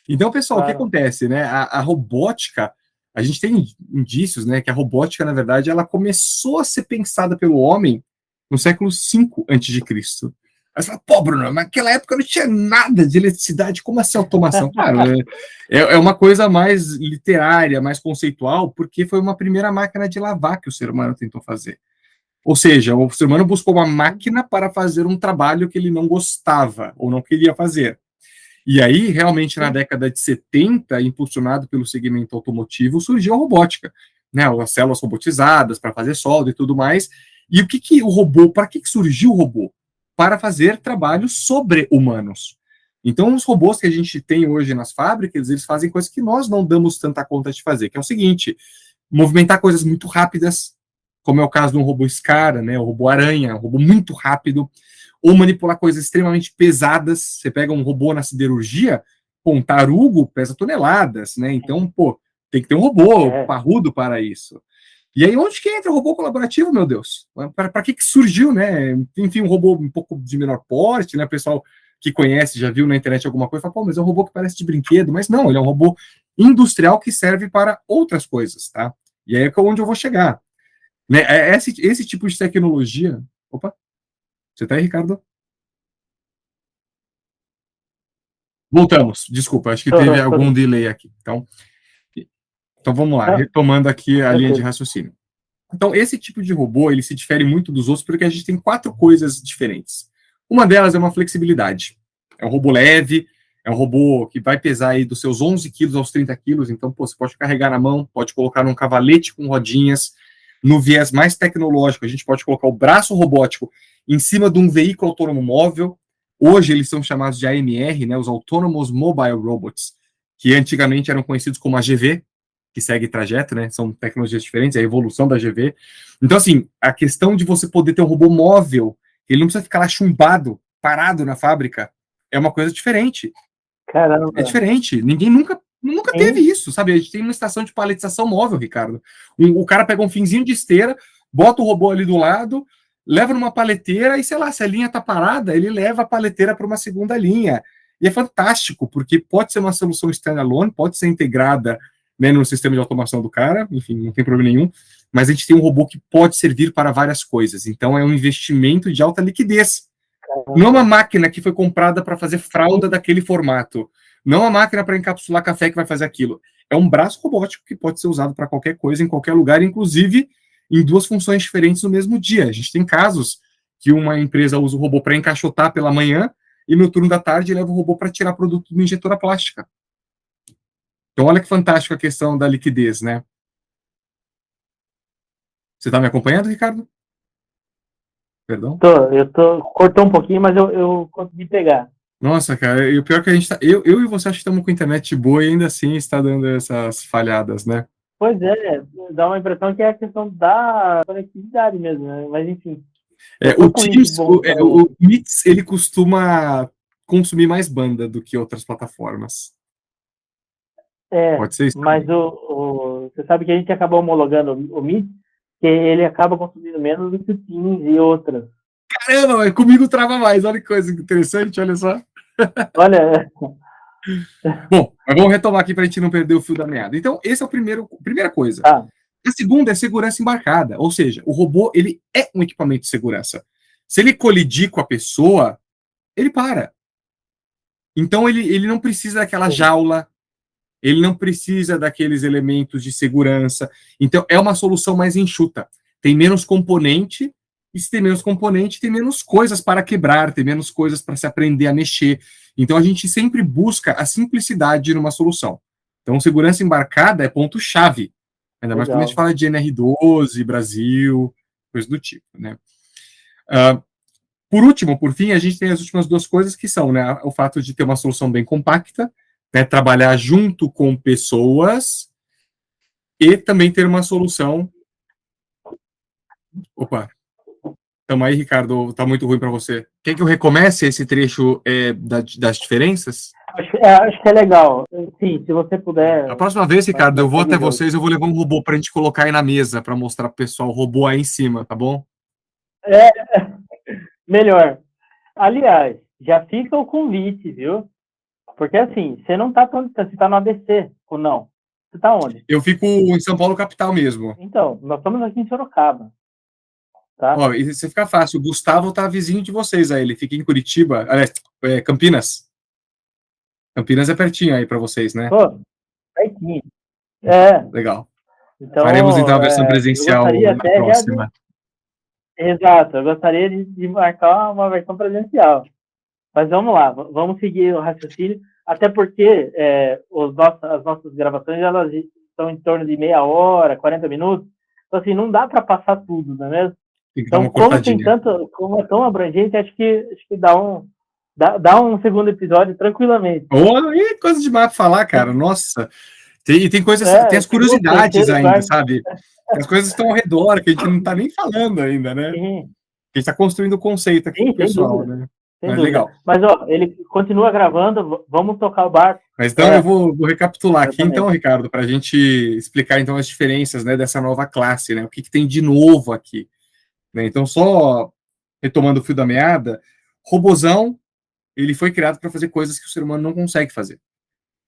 Então, pessoal, o que acontece, né? A robótica, a gente tem indícios, né, que a robótica, na verdade, ela começou a ser pensada pelo homem no século V a.C. Aí você fala, pô, Bruno, naquela época não tinha nada de eletricidade, como assim automação? Claro, é uma coisa mais literária, mais conceitual, porque foi uma primeira máquina de lavar que o ser humano tentou fazer. Ou seja, o ser humano buscou uma máquina para fazer um trabalho que ele não gostava ou não queria fazer. E aí, realmente, na década de 70, impulsionado pelo segmento automotivo, surgiu a robótica, né? As células robotizadas para fazer solda e tudo mais. E o que o robô, para que surgiu o robô? Para fazer trabalhos sobre-humanos. Então, os robôs que a gente tem hoje nas fábricas, eles fazem coisas que nós não damos tanta conta de fazer, que é o seguinte, movimentar coisas muito rápidas, como é o caso de um robô Scara, né? O robô Aranha, um robô muito rápido, ou manipular coisas extremamente pesadas. Você pega um robô na siderurgia, um tarugo pesa toneladas, né? Então, pô, tem que ter um robô parrudo para isso. E aí, onde que entra o robô colaborativo, meu Deus? Para que surgiu, né? Enfim, um robô um pouco de menor porte, né? O pessoal que conhece, já viu na internet alguma coisa, fala, pô, mas é um robô que parece de brinquedo. Mas não, ele é um robô industrial que serve para outras coisas, tá? E aí é onde eu vou chegar. Né? Esse tipo de tecnologia... Opa! Você tá aí, Ricardo? Voltamos. Desculpa, acho que teve algum delay aqui. Então vamos lá, retomando aqui a linha de raciocínio. Então, esse tipo de robô, ele se difere muito dos outros porque a gente tem 4 coisas diferentes. Uma delas é uma flexibilidade. É um robô leve, é um robô que vai pesar aí dos seus 11 quilos aos 30 quilos, então, pô, você pode carregar na mão, pode colocar num cavalete com rodinhas. No viés mais tecnológico, a gente pode colocar o braço robótico em cima de um veículo autônomo móvel. Hoje eles são chamados de AMR, né, os Autonomous Mobile Robots, que antigamente eram conhecidos como AGV, que segue trajeto, né, são tecnologias diferentes, é a evolução da AGV. Então, assim, a questão de você poder ter um robô móvel ele não precisa ficar lá chumbado, parado na fábrica. É uma coisa diferente. Caramba. É diferente. Ninguém nunca teve isso, sabe? A gente tem uma estação de paletização móvel, Ricardo. O cara pega um finzinho de esteira, bota o robô ali do lado, leva numa paleteira e, sei lá, se a linha tá parada, ele leva a paleteira para uma segunda linha. E é fantástico, porque pode ser uma solução standalone, pode ser integrada, né, no sistema de automação do cara, enfim, não tem problema nenhum, mas a gente tem um robô que pode servir para várias coisas. Então é um investimento de alta liquidez. Não é uma máquina que foi comprada para fazer fralda daquele formato. Não é uma máquina para encapsular café que vai fazer aquilo. É um braço robótico que pode ser usado para qualquer coisa, em qualquer lugar, inclusive em duas funções diferentes no mesmo dia. A gente tem casos que uma empresa usa o robô para encaixotar pela manhã e no turno da tarde leva o robô para tirar produto da injetora plástica. Então, olha que fantástico a questão da liquidez, né? Você está me acompanhando, Ricardo? Perdão? Cortou um pouquinho, mas eu consegui pegar. Nossa, cara, e o pior é que a gente tá. Eu e você acho que estamos com internet boa e ainda assim está dando essas falhadas, né? Pois é, dá uma impressão que é a questão da conectividade mesmo, né? Mas enfim. O Teams, o Meets, ele costuma consumir mais banda do que outras plataformas. Pode ser isso? Mas você sabe que a gente acabou homologando o Meet, que ele acaba consumindo menos do que o Teams e outras. Caramba, comigo trava mais. Olha que coisa interessante, olha só. Olha. Bom, mas vamos retomar aqui para a gente não perder o fio da meada. Então, esse é a primeira coisa. A segunda é segurança embarcada, ou seja, o robô ele é um equipamento de segurança. Se ele colidir com a pessoa, ele para. Então, ele não precisa daquela jaula, ele não precisa daqueles elementos de segurança. Então, é uma solução mais enxuta. Tem menos componente, e se tem menos componente, tem menos coisas para quebrar, tem menos coisas para se aprender a mexer. Então, a gente sempre busca a simplicidade numa solução. Então, segurança embarcada é ponto-chave. Ainda mais quando a gente fala de NR12, Brasil, coisa do tipo, né? Por último, por fim, a gente tem as últimas duas coisas que são, né, o fato de ter uma solução bem compacta, né, trabalhar junto com pessoas e também ter uma solução... Opa! Então aí, Ricardo, tá muito ruim para você. Quer que eu recomece esse trecho das diferenças? Acho que é legal. Sim, se você puder... A próxima vez, Ricardo, eu vou até vocês, eu vou levar um robô para a gente colocar aí na mesa, para mostrar pro pessoal o robô aí em cima, tá bom? Melhor. Aliás, já fica o convite, viu? Porque assim, você não tá tão distante, você tá no ABC, ou não? Você tá onde? Eu fico em São Paulo, capital mesmo. Então, nós estamos aqui em Sorocaba. Tá? Ó, e você fica fácil, o Gustavo tá vizinho de vocês aí, ele fica em Curitiba, aliás, Campinas. Campinas é pertinho aí para vocês, né? Pô, pertinho. Legal. Então, faremos então a versão presencial na próxima. Exato, eu gostaria de marcar uma versão presencial. Mas vamos lá, vamos seguir o raciocínio, até porque as nossas gravações elas estão em torno de meia hora, 40 minutos, então assim, não dá para passar tudo, não é mesmo? Então, como é tão abrangente, acho que dá um segundo episódio tranquilamente. Coisa demais para falar, cara, nossa. Tem coisas, tem as curiosidades ainda, sabe? As coisas estão ao redor, que a gente não está nem falando ainda, né? Sim. A gente está construindo o conceito aqui com o pessoal, né? Mas legal. Mas, ele continua gravando, vamos tocar o barco. Mas então eu vou recapitular aqui, então, Ricardo, para a gente explicar, então, as diferenças, né, dessa nova classe, né? O que tem de novo aqui. Né? Então, só retomando o fio da meada, robozão, ele foi criado para fazer coisas que o ser humano não consegue fazer.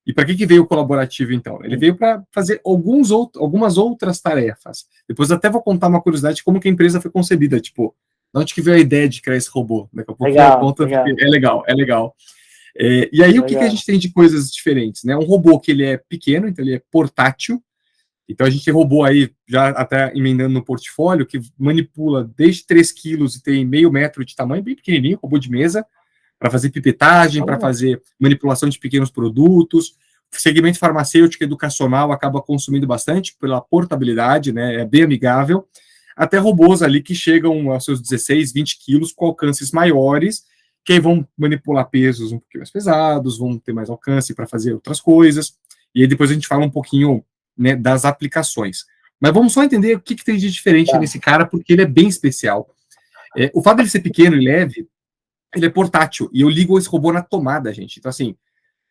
E para que veio o colaborativo, então? Ele veio para fazer algumas outras tarefas. Depois até vou contar uma curiosidade de como que a empresa foi concebida, tipo, de onde que veio a ideia de criar esse robô? Daqui a pouco eu conto, porque é legal. E aí, o que a gente tem de coisas diferentes? Né? Um robô que ele é pequeno, então ele é portátil. Então a gente tem robô aí, já até emendando no portfólio, que manipula desde 3 quilos e tem meio metro de tamanho, bem pequenininho, robô de mesa, para fazer pipetagem, para fazer manipulação de pequenos produtos. O segmento farmacêutico e educacional acaba consumindo bastante pela portabilidade, né? É bem amigável. Até robôs ali que chegam aos seus 16, 20 quilos com alcances maiores, que aí vão manipular pesos um pouquinho mais pesados, vão ter mais alcance para fazer outras coisas. E aí depois a gente fala um pouquinho, né, das aplicações. Mas vamos só entender o que tem de diferente nesse cara, porque ele é bem especial. O fato dele ser pequeno e leve, ele é portátil, e eu ligo esse robô na tomada, gente. Então, assim,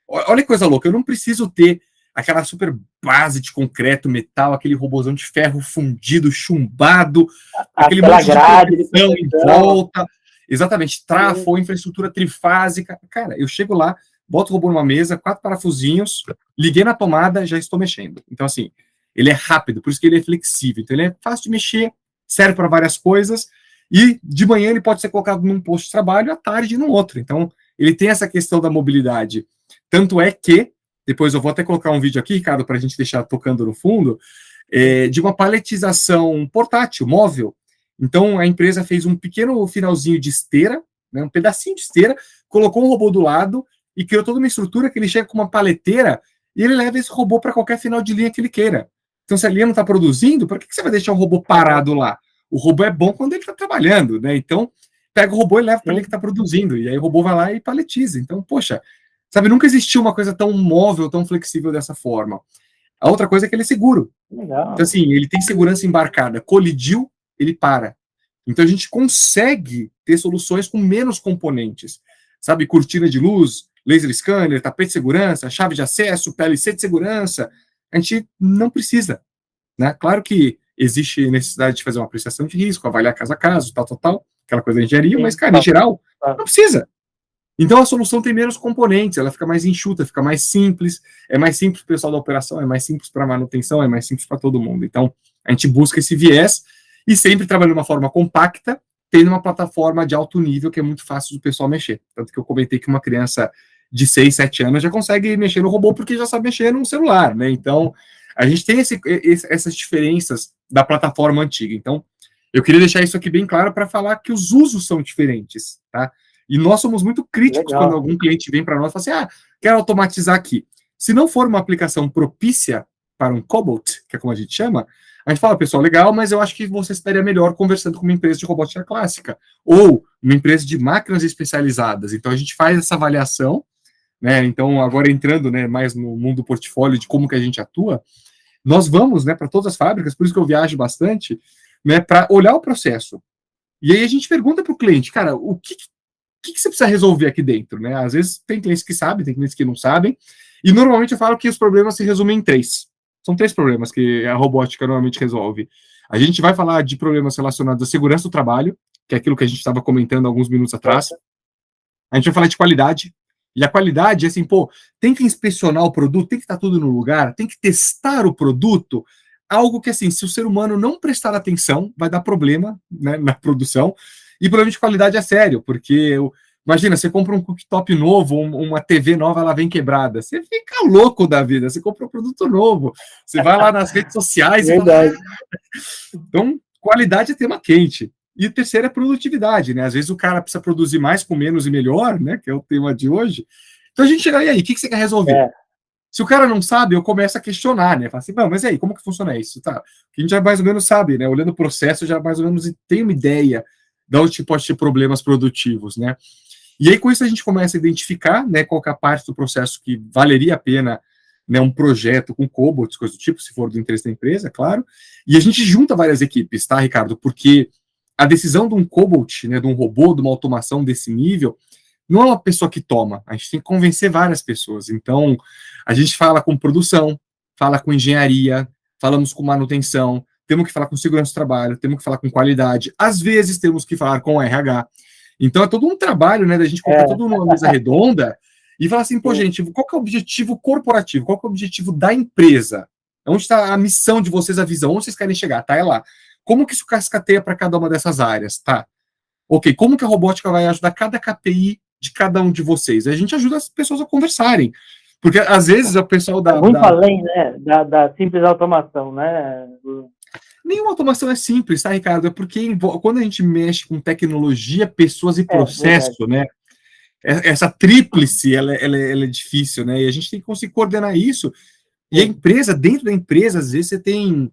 olha que coisa louca, eu não preciso ter aquela super base de concreto, metal, aquele robôzão de ferro fundido, chumbado, aquele Aquela monte de grade de proteção em proteção. volta, exatamente, trafo, infraestrutura trifásica. Cara, eu chego lá, boto o robô numa mesa, 4 parafusinhos, liguei na tomada, já estou mexendo. Então, assim, ele é rápido, por isso que ele é flexível. Então, ele é fácil de mexer, serve para várias coisas, e de manhã ele pode ser colocado num posto de trabalho, à tarde num outro. Então, ele tem essa questão da mobilidade. Tanto é que, depois eu vou até colocar um vídeo aqui, Ricardo, para a gente deixar tocando no fundo, de uma paletização portátil, móvel. Então, a empresa fez um pequeno finalzinho de esteira, né, um pedacinho de esteira, colocou um robô do lado e criou toda uma estrutura que ele chega com uma paleteira e ele leva esse robô para qualquer final de linha que ele queira. Então, se a linha não está produzindo, por que você vai deixar o robô parado lá? O robô é bom quando ele está trabalhando, né? Então, pega o robô e leva para ele que está produzindo. E aí o robô vai lá e paletiza. Então, poxa, sabe, nunca existiu uma coisa tão móvel, tão flexível dessa forma. A outra coisa é que ele é seguro. Legal. Então, assim, ele tem segurança embarcada. Colidiu, ele para. Então, a gente consegue ter soluções com menos componentes. Sabe, cortina de luz, laser scanner, tapete de segurança, chave de acesso, PLC de segurança. A gente não precisa, né? Claro que existe necessidade de fazer uma apreciação de risco, avaliar caso a caso, tal, aquela coisa da engenharia, mas, cara, em geral, não precisa. Então, a solução tem menos componentes, ela fica mais enxuta, fica mais simples, é mais simples para o pessoal da operação, é mais simples para a manutenção, é mais simples para todo mundo. Então, a gente busca esse viés e sempre trabalha de uma forma compacta, tendo uma plataforma de alto nível que é muito fácil do pessoal mexer. Tanto que eu comentei que uma criança de 6, 7 anos já consegue mexer no robô porque já sabe mexer num celular, né? Então, a gente tem essas diferenças da plataforma antiga. Então, eu queria deixar isso aqui bem claro para falar que os usos são diferentes, tá? E nós somos muito críticos quando algum cliente vem para nós e fala assim, quero automatizar aqui. Se não for uma aplicação propícia para um cobot, que é como a gente chama, a gente fala, pessoal, legal, mas eu acho que você estaria melhor conversando com uma empresa de robótica clássica ou uma empresa de máquinas especializadas. Então, a gente faz essa avaliação, né? Então, agora entrando, né, mais no mundo do portfólio de como que a gente atua, nós vamos, né, para todas as fábricas, por isso que eu viajo bastante, né, para olhar o processo. E aí a gente pergunta para o cliente, cara, o que você precisa resolver aqui dentro, né? Às vezes tem clientes que sabem, tem clientes que não sabem, e normalmente eu falo que os problemas se resumem em 3. São 3 problemas que a robótica normalmente resolve. A gente vai falar de problemas relacionados à segurança do trabalho, que é aquilo que a gente estava comentando alguns minutos atrás. A gente vai falar de qualidade, e a qualidade é assim, tem que inspecionar o produto, tem que estar tudo no lugar, tem que testar o produto, algo que, assim, se o ser humano não prestar atenção, vai dar problema, né, na produção. E problema de qualidade é sério, porque, imagina, você compra um cooktop novo, uma TV nova, ela vem quebrada. Você fica louco da vida, você compra um produto novo, você vai lá nas redes sociais e fala... Então, qualidade é tema quente. E o terceiro é produtividade, né? Às vezes o cara precisa produzir mais com menos e melhor, né? Que é o tema de hoje. Então a gente chega aí, o que você quer resolver? Se o cara não sabe, eu começo a questionar, né? Fala assim, não, mas e aí, como que funciona isso? Tá. A gente já mais ou menos sabe, né? Olhando o processo, já mais ou menos tem uma ideia de onde pode ter problemas produtivos, né? E aí, com isso, a gente começa a identificar, né, qual que é a parte do processo que valeria a pena, né, um projeto com cobots, coisa do tipo, se for do interesse da empresa, claro. E a gente junta várias equipes, tá, Ricardo? Porque a decisão de um cobot, né, de um robô, de uma automação desse nível, não é uma pessoa que toma, a gente tem que convencer várias pessoas. Então, a gente fala com produção, fala com engenharia, falamos com manutenção, temos que falar com segurança do trabalho, temos que falar com qualidade, às vezes temos que falar com o RH. Então, é todo um trabalho, né, da gente colocar tudo numa mesa redonda e falar assim, gente, qual que é o objetivo corporativo? Qual que é o objetivo da empresa? Onde está a missão de vocês, a visão? Onde vocês querem chegar? Tá, é lá. Como que isso cascateia para cada uma dessas áreas? Tá. Ok, como que a robótica vai ajudar cada KPI de cada um de vocês? A gente ajuda as pessoas a conversarem. Porque, às vezes, o pessoal muito além, né, da simples automação, né? Nenhuma automação é simples, tá, Ricardo? É porque quando a gente mexe com tecnologia, pessoas e processo, né? Essa tríplice, ela é difícil, né? E a gente tem que conseguir coordenar isso. E a empresa, dentro da empresa, às vezes você tem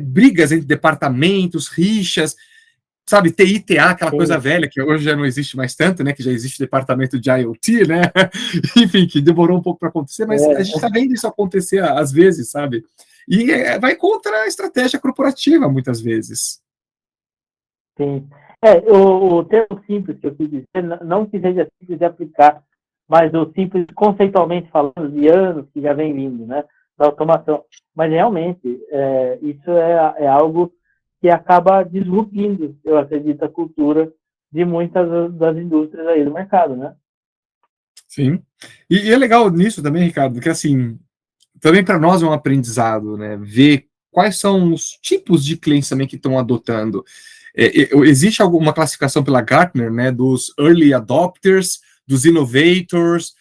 brigas entre departamentos, rixas, sabe, TI, TA, aquela coisa velha, que hoje já não existe mais tanto, né? Que já existe departamento de IoT, né? Enfim, que demorou um pouco para acontecer, mas a gente está vendo isso acontecer às vezes, sabe? E vai contra a estratégia corporativa, muitas vezes. Sim. O termo simples que eu quis dizer, não que seja simples de aplicar, mas o simples conceitualmente falando, de anos que já vem vindo, né, da automação. Mas realmente, isso é algo que acaba disruptindo, eu acredito, a cultura de muitas das indústrias aí do mercado, né? Sim. E é legal nisso também, Ricardo, que assim, também para nós é um aprendizado, né? Ver quais são os tipos de clientes também que estão adotando. Existe alguma classificação pela Gartner, né? Dos early adopters, dos innovators,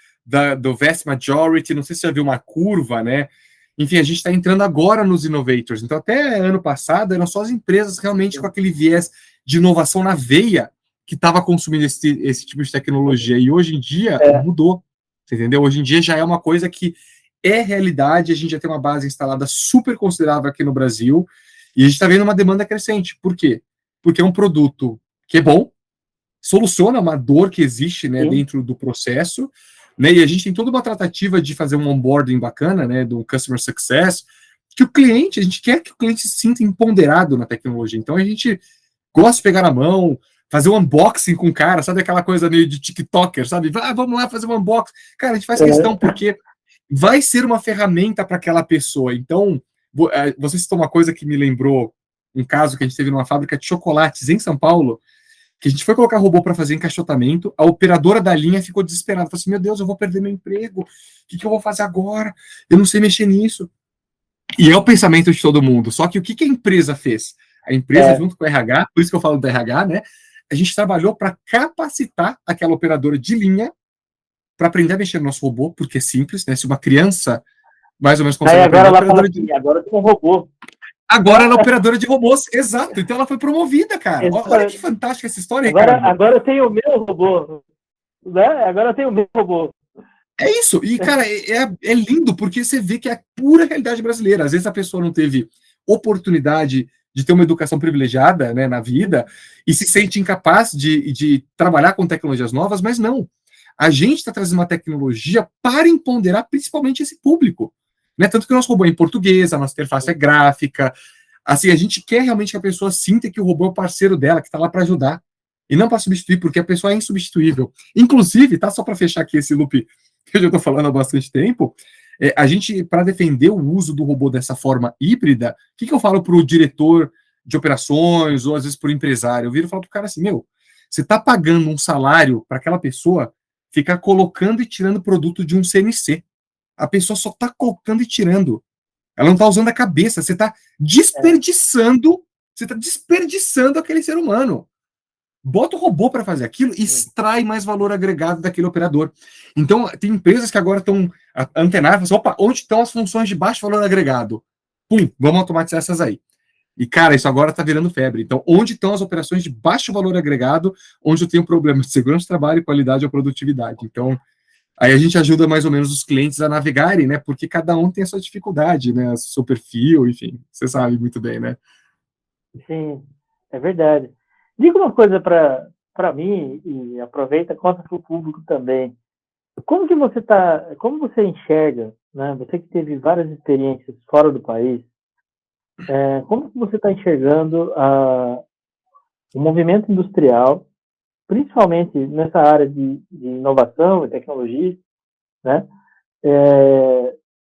do vast majority. Não sei se você já viu uma curva, né? Enfim, a gente está entrando agora nos innovators. Então, até ano passado, eram só as empresas realmente com aquele viés de inovação na veia que estava consumindo esse tipo de tecnologia. E hoje em dia mudou. Você entendeu? Hoje em dia já é uma coisa que é realidade, a gente já tem uma base instalada super considerável aqui no Brasil, e a gente está vendo uma demanda crescente. Por quê? Porque é um produto que é bom, soluciona uma dor que existe, né, dentro do processo, né, e a gente tem toda uma tratativa de fazer um onboarding bacana, né, do Customer Success, que a gente quer que o cliente se sinta empoderado na tecnologia. Então a gente gosta de pegar na mão, fazer um unboxing com o cara, sabe aquela coisa meio de TikToker, sabe? Vamos lá fazer um unboxing. Cara, a gente faz questão porque vai ser uma ferramenta para aquela pessoa. Então, você citou uma coisa que me lembrou um caso que a gente teve numa fábrica de chocolates em São Paulo, que a gente foi colocar robô para fazer encaixotamento, a operadora da linha ficou desesperada, falou assim, meu Deus, eu vou perder meu emprego, o que eu vou fazer agora? Eu não sei mexer nisso. E é o pensamento de todo mundo, só que o que a empresa fez? A empresa, junto com o RH, por isso que eu falo do RH, né? A gente trabalhou para capacitar aquela operadora de linha para aprender a mexer no nosso robô, porque é simples, né? Se uma criança mais ou menos consegue aprender, agora tem um robô. Agora ela é operadora de robôs, exato. Então ela foi promovida, cara. Olha que fantástica essa história, Ricardo. Agora eu tenho o meu robô, né? Agora eu tenho o meu robô. É isso. E, cara, é lindo, porque você vê que é a pura realidade brasileira. Às vezes a pessoa não teve oportunidade de ter uma educação privilegiada, né, na vida e se sente incapaz de trabalhar com tecnologias novas, mas não. A gente está trazendo uma tecnologia para empoderar principalmente esse público. Né? Tanto que o nosso robô é em português, a nossa interface é gráfica. Assim, a gente quer realmente que a pessoa sinta que o robô é o parceiro dela, que está lá para ajudar. E não para substituir, porque a pessoa é insubstituível. Inclusive, tá, só para fechar aqui esse loop que eu já estou falando há bastante tempo, a gente, para defender o uso do robô dessa forma híbrida, o que eu falo para o diretor de operações, ou às vezes para o empresário? Eu viro e falo para o cara assim, você está pagando um salário para aquela pessoa ficar colocando e tirando produto de um CNC. A pessoa só está colocando e tirando. Ela não está usando a cabeça. Você está desperdiçando aquele ser humano. Bota o robô para fazer aquilo e extrai mais valor agregado daquele operador. Então, tem empresas que agora estão antenadas, opa, onde estão as funções de baixo valor agregado? Pum, vamos automatizar essas aí. E, cara, isso agora está virando febre. Então, onde estão as operações de baixo valor agregado, onde eu tenho problemas de segurança de trabalho, qualidade ou produtividade? Então, aí a gente ajuda mais ou menos os clientes a navegarem, né? Porque cada um tem a sua dificuldade, né? O seu perfil, enfim, você sabe muito bem, né? Sim, é verdade. Diga uma coisa para mim, e aproveita, conta para o público também. Como você enxerga, né? Você que teve várias experiências fora do país, como que você está enxergando o movimento industrial, principalmente nessa área de inovação e tecnologia, né?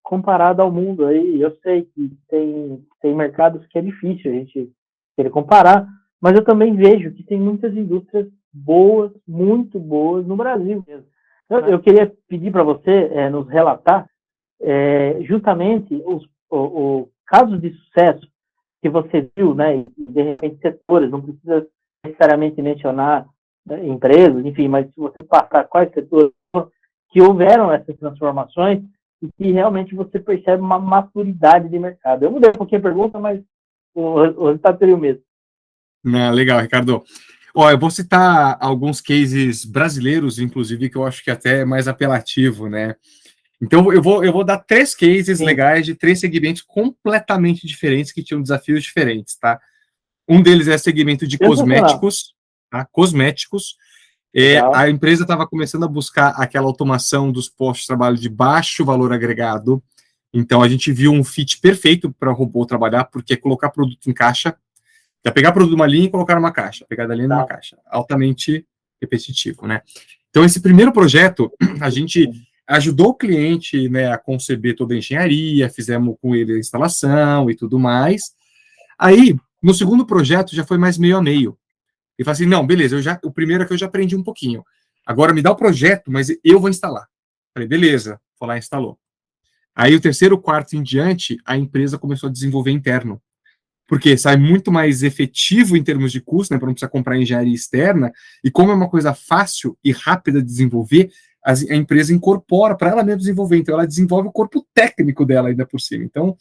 Comparado ao mundo aí, eu sei que tem mercados que é difícil a gente querer comparar, mas eu também vejo que tem muitas indústrias boas, muito boas no Brasil mesmo. Eu queria pedir para você nos relatar justamente os casos de sucesso que você viu, né, e de repente setores, não precisa necessariamente mencionar empresas, enfim, mas se você passar quais setores que houveram essas transformações e que realmente você percebe uma maturidade de mercado. Eu mudei um pouquinho a pergunta, mas o resultado seria o mesmo. Legal, Ricardo. Eu vou citar alguns cases brasileiros, inclusive, que eu acho que até é mais apelativo, né? Então, eu vou dar 3 cases legais de 3 segmentos completamente diferentes que tinham desafios diferentes, tá? Um deles é segmento de cosméticos, tá? Cosméticos. A empresa estava começando a buscar aquela automação dos postos de trabalho de baixo valor agregado. Então, a gente viu um fit perfeito para o robô trabalhar, porque é colocar produto em caixa. Já pegar produto de uma linha e colocar numa caixa, pegar da linha numa Tá. caixa. Altamente repetitivo, né? Então, esse primeiro projeto, a gente ajudou o cliente, né, a conceber toda a engenharia, fizemos com ele a instalação e tudo mais. Aí, no segundo projeto, já foi mais meio a meio. E falei assim, não, beleza, o primeiro aqui eu já aprendi um pouquinho. Agora me dá o projeto, mas eu vou instalar. Falei, beleza, foi lá e instalou. Aí o terceiro, quarto em diante, a empresa começou a desenvolver interno. Porque sai muito mais efetivo em termos de custo, né, para não precisar comprar engenharia externa, e como é uma coisa fácil e rápida de desenvolver, a empresa incorpora para ela mesma desenvolver, então ela desenvolve o corpo técnico dela ainda por cima. Então,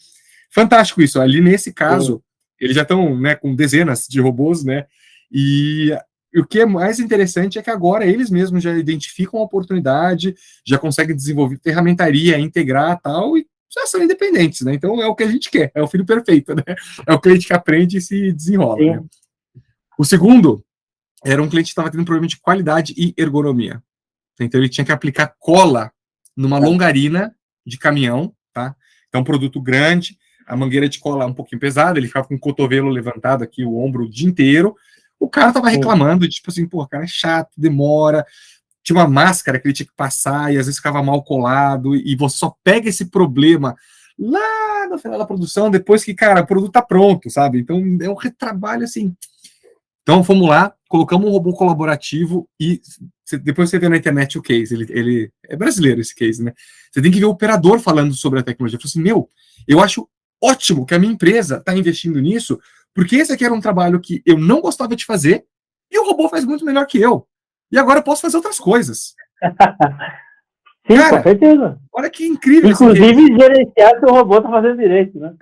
fantástico isso. Ali nesse caso, eles já estão, né, com dezenas de robôs, né, e o que é mais interessante é que agora eles mesmos já identificam a oportunidade, já conseguem desenvolver ferramentaria, integrar tal, e já são independentes, né? Então é o que a gente quer, é o filho perfeito, né? É o cliente que aprende e se desenrola, né? O segundo era um cliente que estava tendo um problema de qualidade e ergonomia. Então ele tinha que aplicar cola numa longarina de caminhão, tá? Então um produto grande, a mangueira de cola um pouquinho pesada, ele ficava com o cotovelo levantado aqui, o ombro o dia inteiro. O cara tava reclamando, tipo assim, pô, cara, é chato, demora. Tinha uma máscara que ele tinha que passar e às vezes ficava mal colado, e você só pega esse problema lá no final da produção, depois que, cara, o produto tá pronto, sabe? Então é um retrabalho assim. Então fomos lá, colocamos um robô colaborativo e depois você vê na internet o case, ele é brasileiro esse case, né? Você tem que ver o operador falando sobre a tecnologia. Eu falei assim, meu, eu acho ótimo que a minha empresa está investindo nisso, porque esse aqui era um trabalho que eu não gostava de fazer e o robô faz muito melhor que eu. E agora eu posso fazer outras coisas. Sim, cara, com certeza. Olha que incrível. Inclusive, gerenciar seu robô tá fazendo direito, né?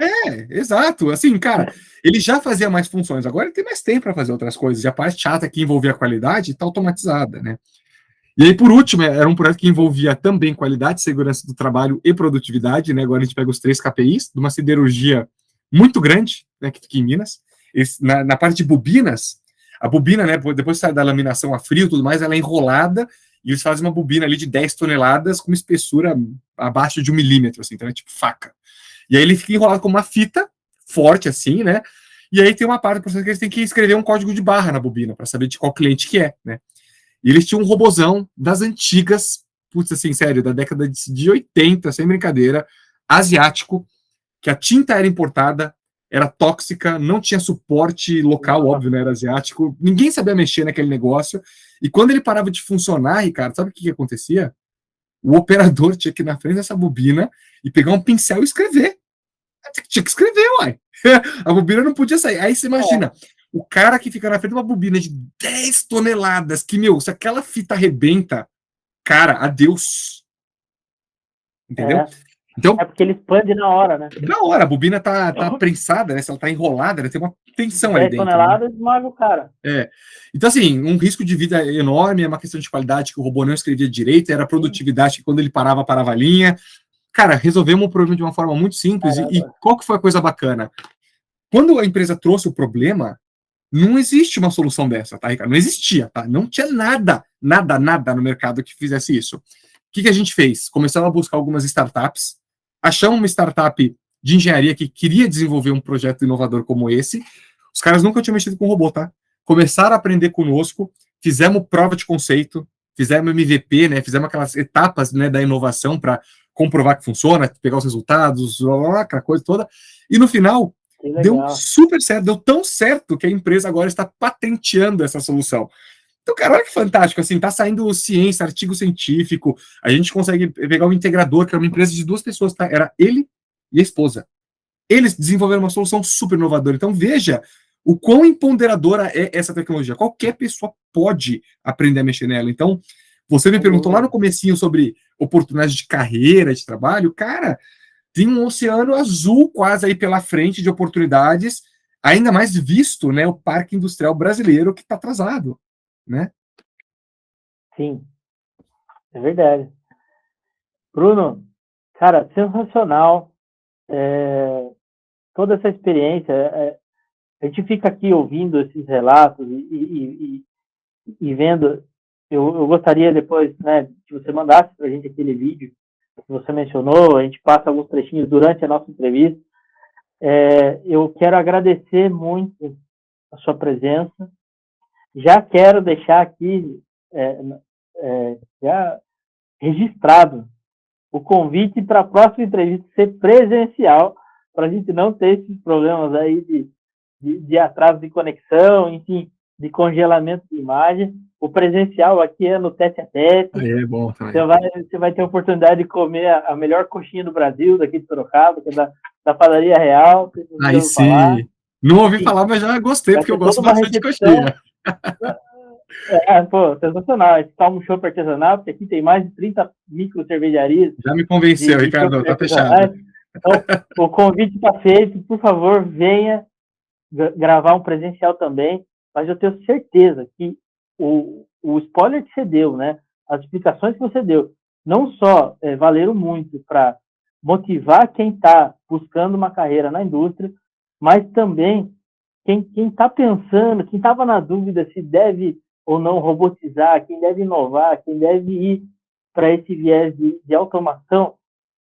Exato. Assim, cara, ele já fazia mais funções, agora ele tem mais tempo para fazer outras coisas. E a parte chata que envolvia a qualidade está automatizada, né? E aí, por último, era um projeto que envolvia também qualidade, segurança do trabalho e produtividade, né? Agora a gente pega os 3 KPIs de uma siderurgia muito grande, né, que fica em Minas. Na parte de bobinas, a bobina, né, depois sai da laminação a frio e tudo mais, ela é enrolada e eles fazem uma bobina ali de 10 toneladas com uma espessura abaixo de 1 milímetro, assim, então é tipo faca. E aí ele fica enrolado com uma fita forte, assim, né? E aí tem uma parte do processo que eles têm que escrever um código de barra na bobina para saber de qual cliente que é, né? E eles tinham um robozão das antigas, putz, assim, sério, da década de 80, sem brincadeira, asiático, que a tinta era importada, era tóxica, não tinha suporte local, óbvio, né? Era asiático, ninguém sabia mexer naquele negócio. E quando ele parava de funcionar, Ricardo, sabe o que acontecia? O operador tinha que ir na frente dessa bobina e pegar um pincel e escrever. Tinha que escrever, uai. A bobina não podia sair. Aí você imagina, o cara que fica na frente de uma bobina de 10 toneladas, que, meu, se aquela fita arrebenta, cara, adeus. Entendeu? Então, é porque ele expande na hora, né? Na hora, a bobina tá prensada, né? Se ela tá enrolada, ela tem uma tensão ali dentro. 10 toneladas, desmaga o cara. Então, assim, um risco de vida enorme, é uma questão de qualidade que o robô não escrevia direito, era a produtividade que quando ele parava a linha. Cara, resolvemos o problema de uma forma muito simples. E qual que foi a coisa bacana? Quando a empresa trouxe o problema, não existe uma solução dessa, tá, Ricardo? Não existia, tá? Não tinha nada no mercado que fizesse isso. O que a gente fez? Começamos a buscar algumas startups, achamos uma startup de engenharia que queria desenvolver um projeto inovador como esse. Os caras nunca tinham mexido com robô, tá? Começaram a aprender conosco, fizemos prova de conceito, fizemos MVP, né? Fizemos aquelas etapas, né, da inovação para comprovar que funciona, pegar os resultados, aquela coisa toda. E no final, deu super certo, deu tão certo que a empresa agora está patenteando essa solução. Então, cara, olha que fantástico, assim, tá saindo ciência, artigo científico, a gente consegue pegar um integrador, que é uma empresa de 2 pessoas, tá? Era ele e a esposa. Eles desenvolveram uma solução super inovadora. Então, veja o quão empoderadora é essa tecnologia. Qualquer pessoa pode aprender a mexer nela. Então, você me perguntou lá no comecinho sobre oportunidades de carreira, de trabalho. Cara, tem um oceano azul quase aí pela frente de oportunidades, ainda mais visto, né, o parque industrial brasileiro que está atrasado, né? Sim, é verdade. Bruno, cara, sensacional. Toda essa experiência, a gente fica aqui ouvindo esses relatos e vendo. Eu gostaria depois, né, que você mandasse para a gente aquele vídeo que você mencionou, a gente passa alguns trechinhos durante a nossa entrevista. Eu quero agradecer muito a sua presença. Já quero deixar aqui já registrado o convite para a próxima entrevista ser presencial, para a gente não ter esses problemas aí de atraso de conexão, enfim, de congelamento de imagem. O presencial aqui é no tete-a-tete. É bom também. Você vai ter a oportunidade de comer a melhor coxinha do Brasil, daqui de Sorocaba, que é da Padaria Real. Aí sim. Falar. Não ouvi falar, mas já gostei, porque eu gosto bastante de coxinha. Sensacional. A gente toma um chopp artesanal, porque aqui tem mais de 30 micro cervejarias. Já me convenceu, Ricardo, tá fechado. Então, o convite está feito, por favor, venha gravar um presencial também, mas eu tenho certeza que o spoiler que você deu, né, as explicações que você deu, não só valeram muito para motivar quem está buscando uma carreira na indústria, mas também quem está pensando, quem estava na dúvida se deve ou não robotizar, quem deve inovar, quem deve ir para esse viés de automação.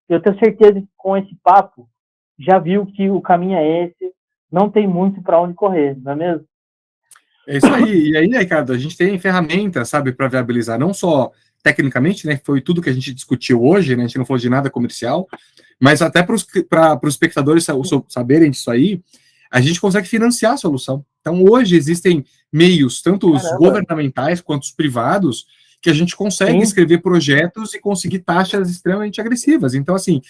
Eu tenho certeza que com esse papo já viu que o caminho é esse, não tem muito para onde correr, não é mesmo? É isso aí. E aí, Ricardo, a gente tem ferramentas, sabe, para viabilizar, não só tecnicamente, né, foi tudo que a gente discutiu hoje, né, a gente não falou de nada comercial, mas até para os espectadores saberem disso aí, a gente consegue financiar a solução. Então, hoje existem meios, tanto os governamentais quanto os privados, que a gente consegue escrever projetos e conseguir taxas extremamente agressivas. Então, assim,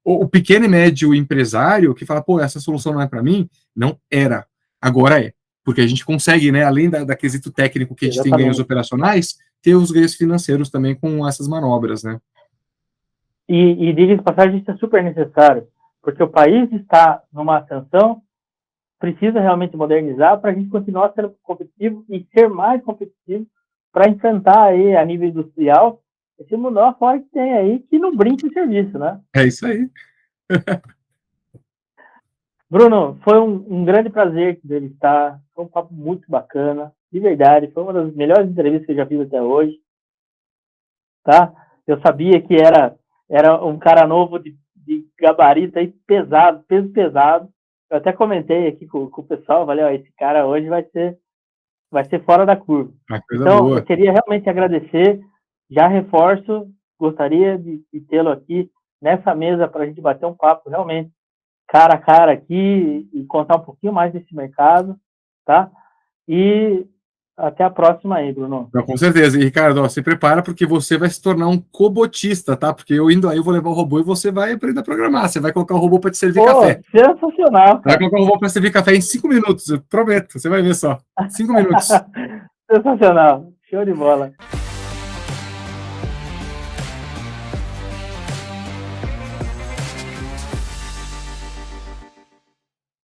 o pequeno e médio empresário que fala, pô, essa solução não é para mim, não era, agora é. Porque a gente consegue, né, além da quesito técnico que a gente tem ganhos operacionais, ter os ganhos financeiros também com essas manobras, né? E diga de passagem, isso é super necessário, porque o país está numa ascensão, precisa realmente modernizar para a gente continuar sendo competitivo e ser mais competitivo para enfrentar aí a nível industrial esse mundo afora que tem aí, que não brinca em serviço, né? É isso aí. Bruno, foi um grande prazer entrevistar, foi um papo muito bacana, de verdade, foi uma das melhores entrevistas que eu já fiz até hoje, tá? Eu sabia que era um cara novo de gabarito aí, pesado, peso pesado. Eu até comentei aqui com o pessoal, falei, ó, esse cara hoje vai ser fora da curva. Então, boa. Eu queria realmente agradecer, já reforço, gostaria de tê-lo aqui nessa mesa para a gente bater um papo realmente cara a cara aqui e contar um pouquinho mais desse mercado, tá? E até a próxima aí, Bruno. Não, com certeza. E, Ricardo, ó, se prepara porque você vai se tornar um cobotista, tá? Porque eu indo aí, eu vou levar o robô e você vai aprender a programar. Você vai colocar o robô para te servir café. Sensacional, cara. Vai colocar o robô para servir café em 5 minutos, eu prometo. Você vai ver só. 5 minutos. Sensacional. Show de bola.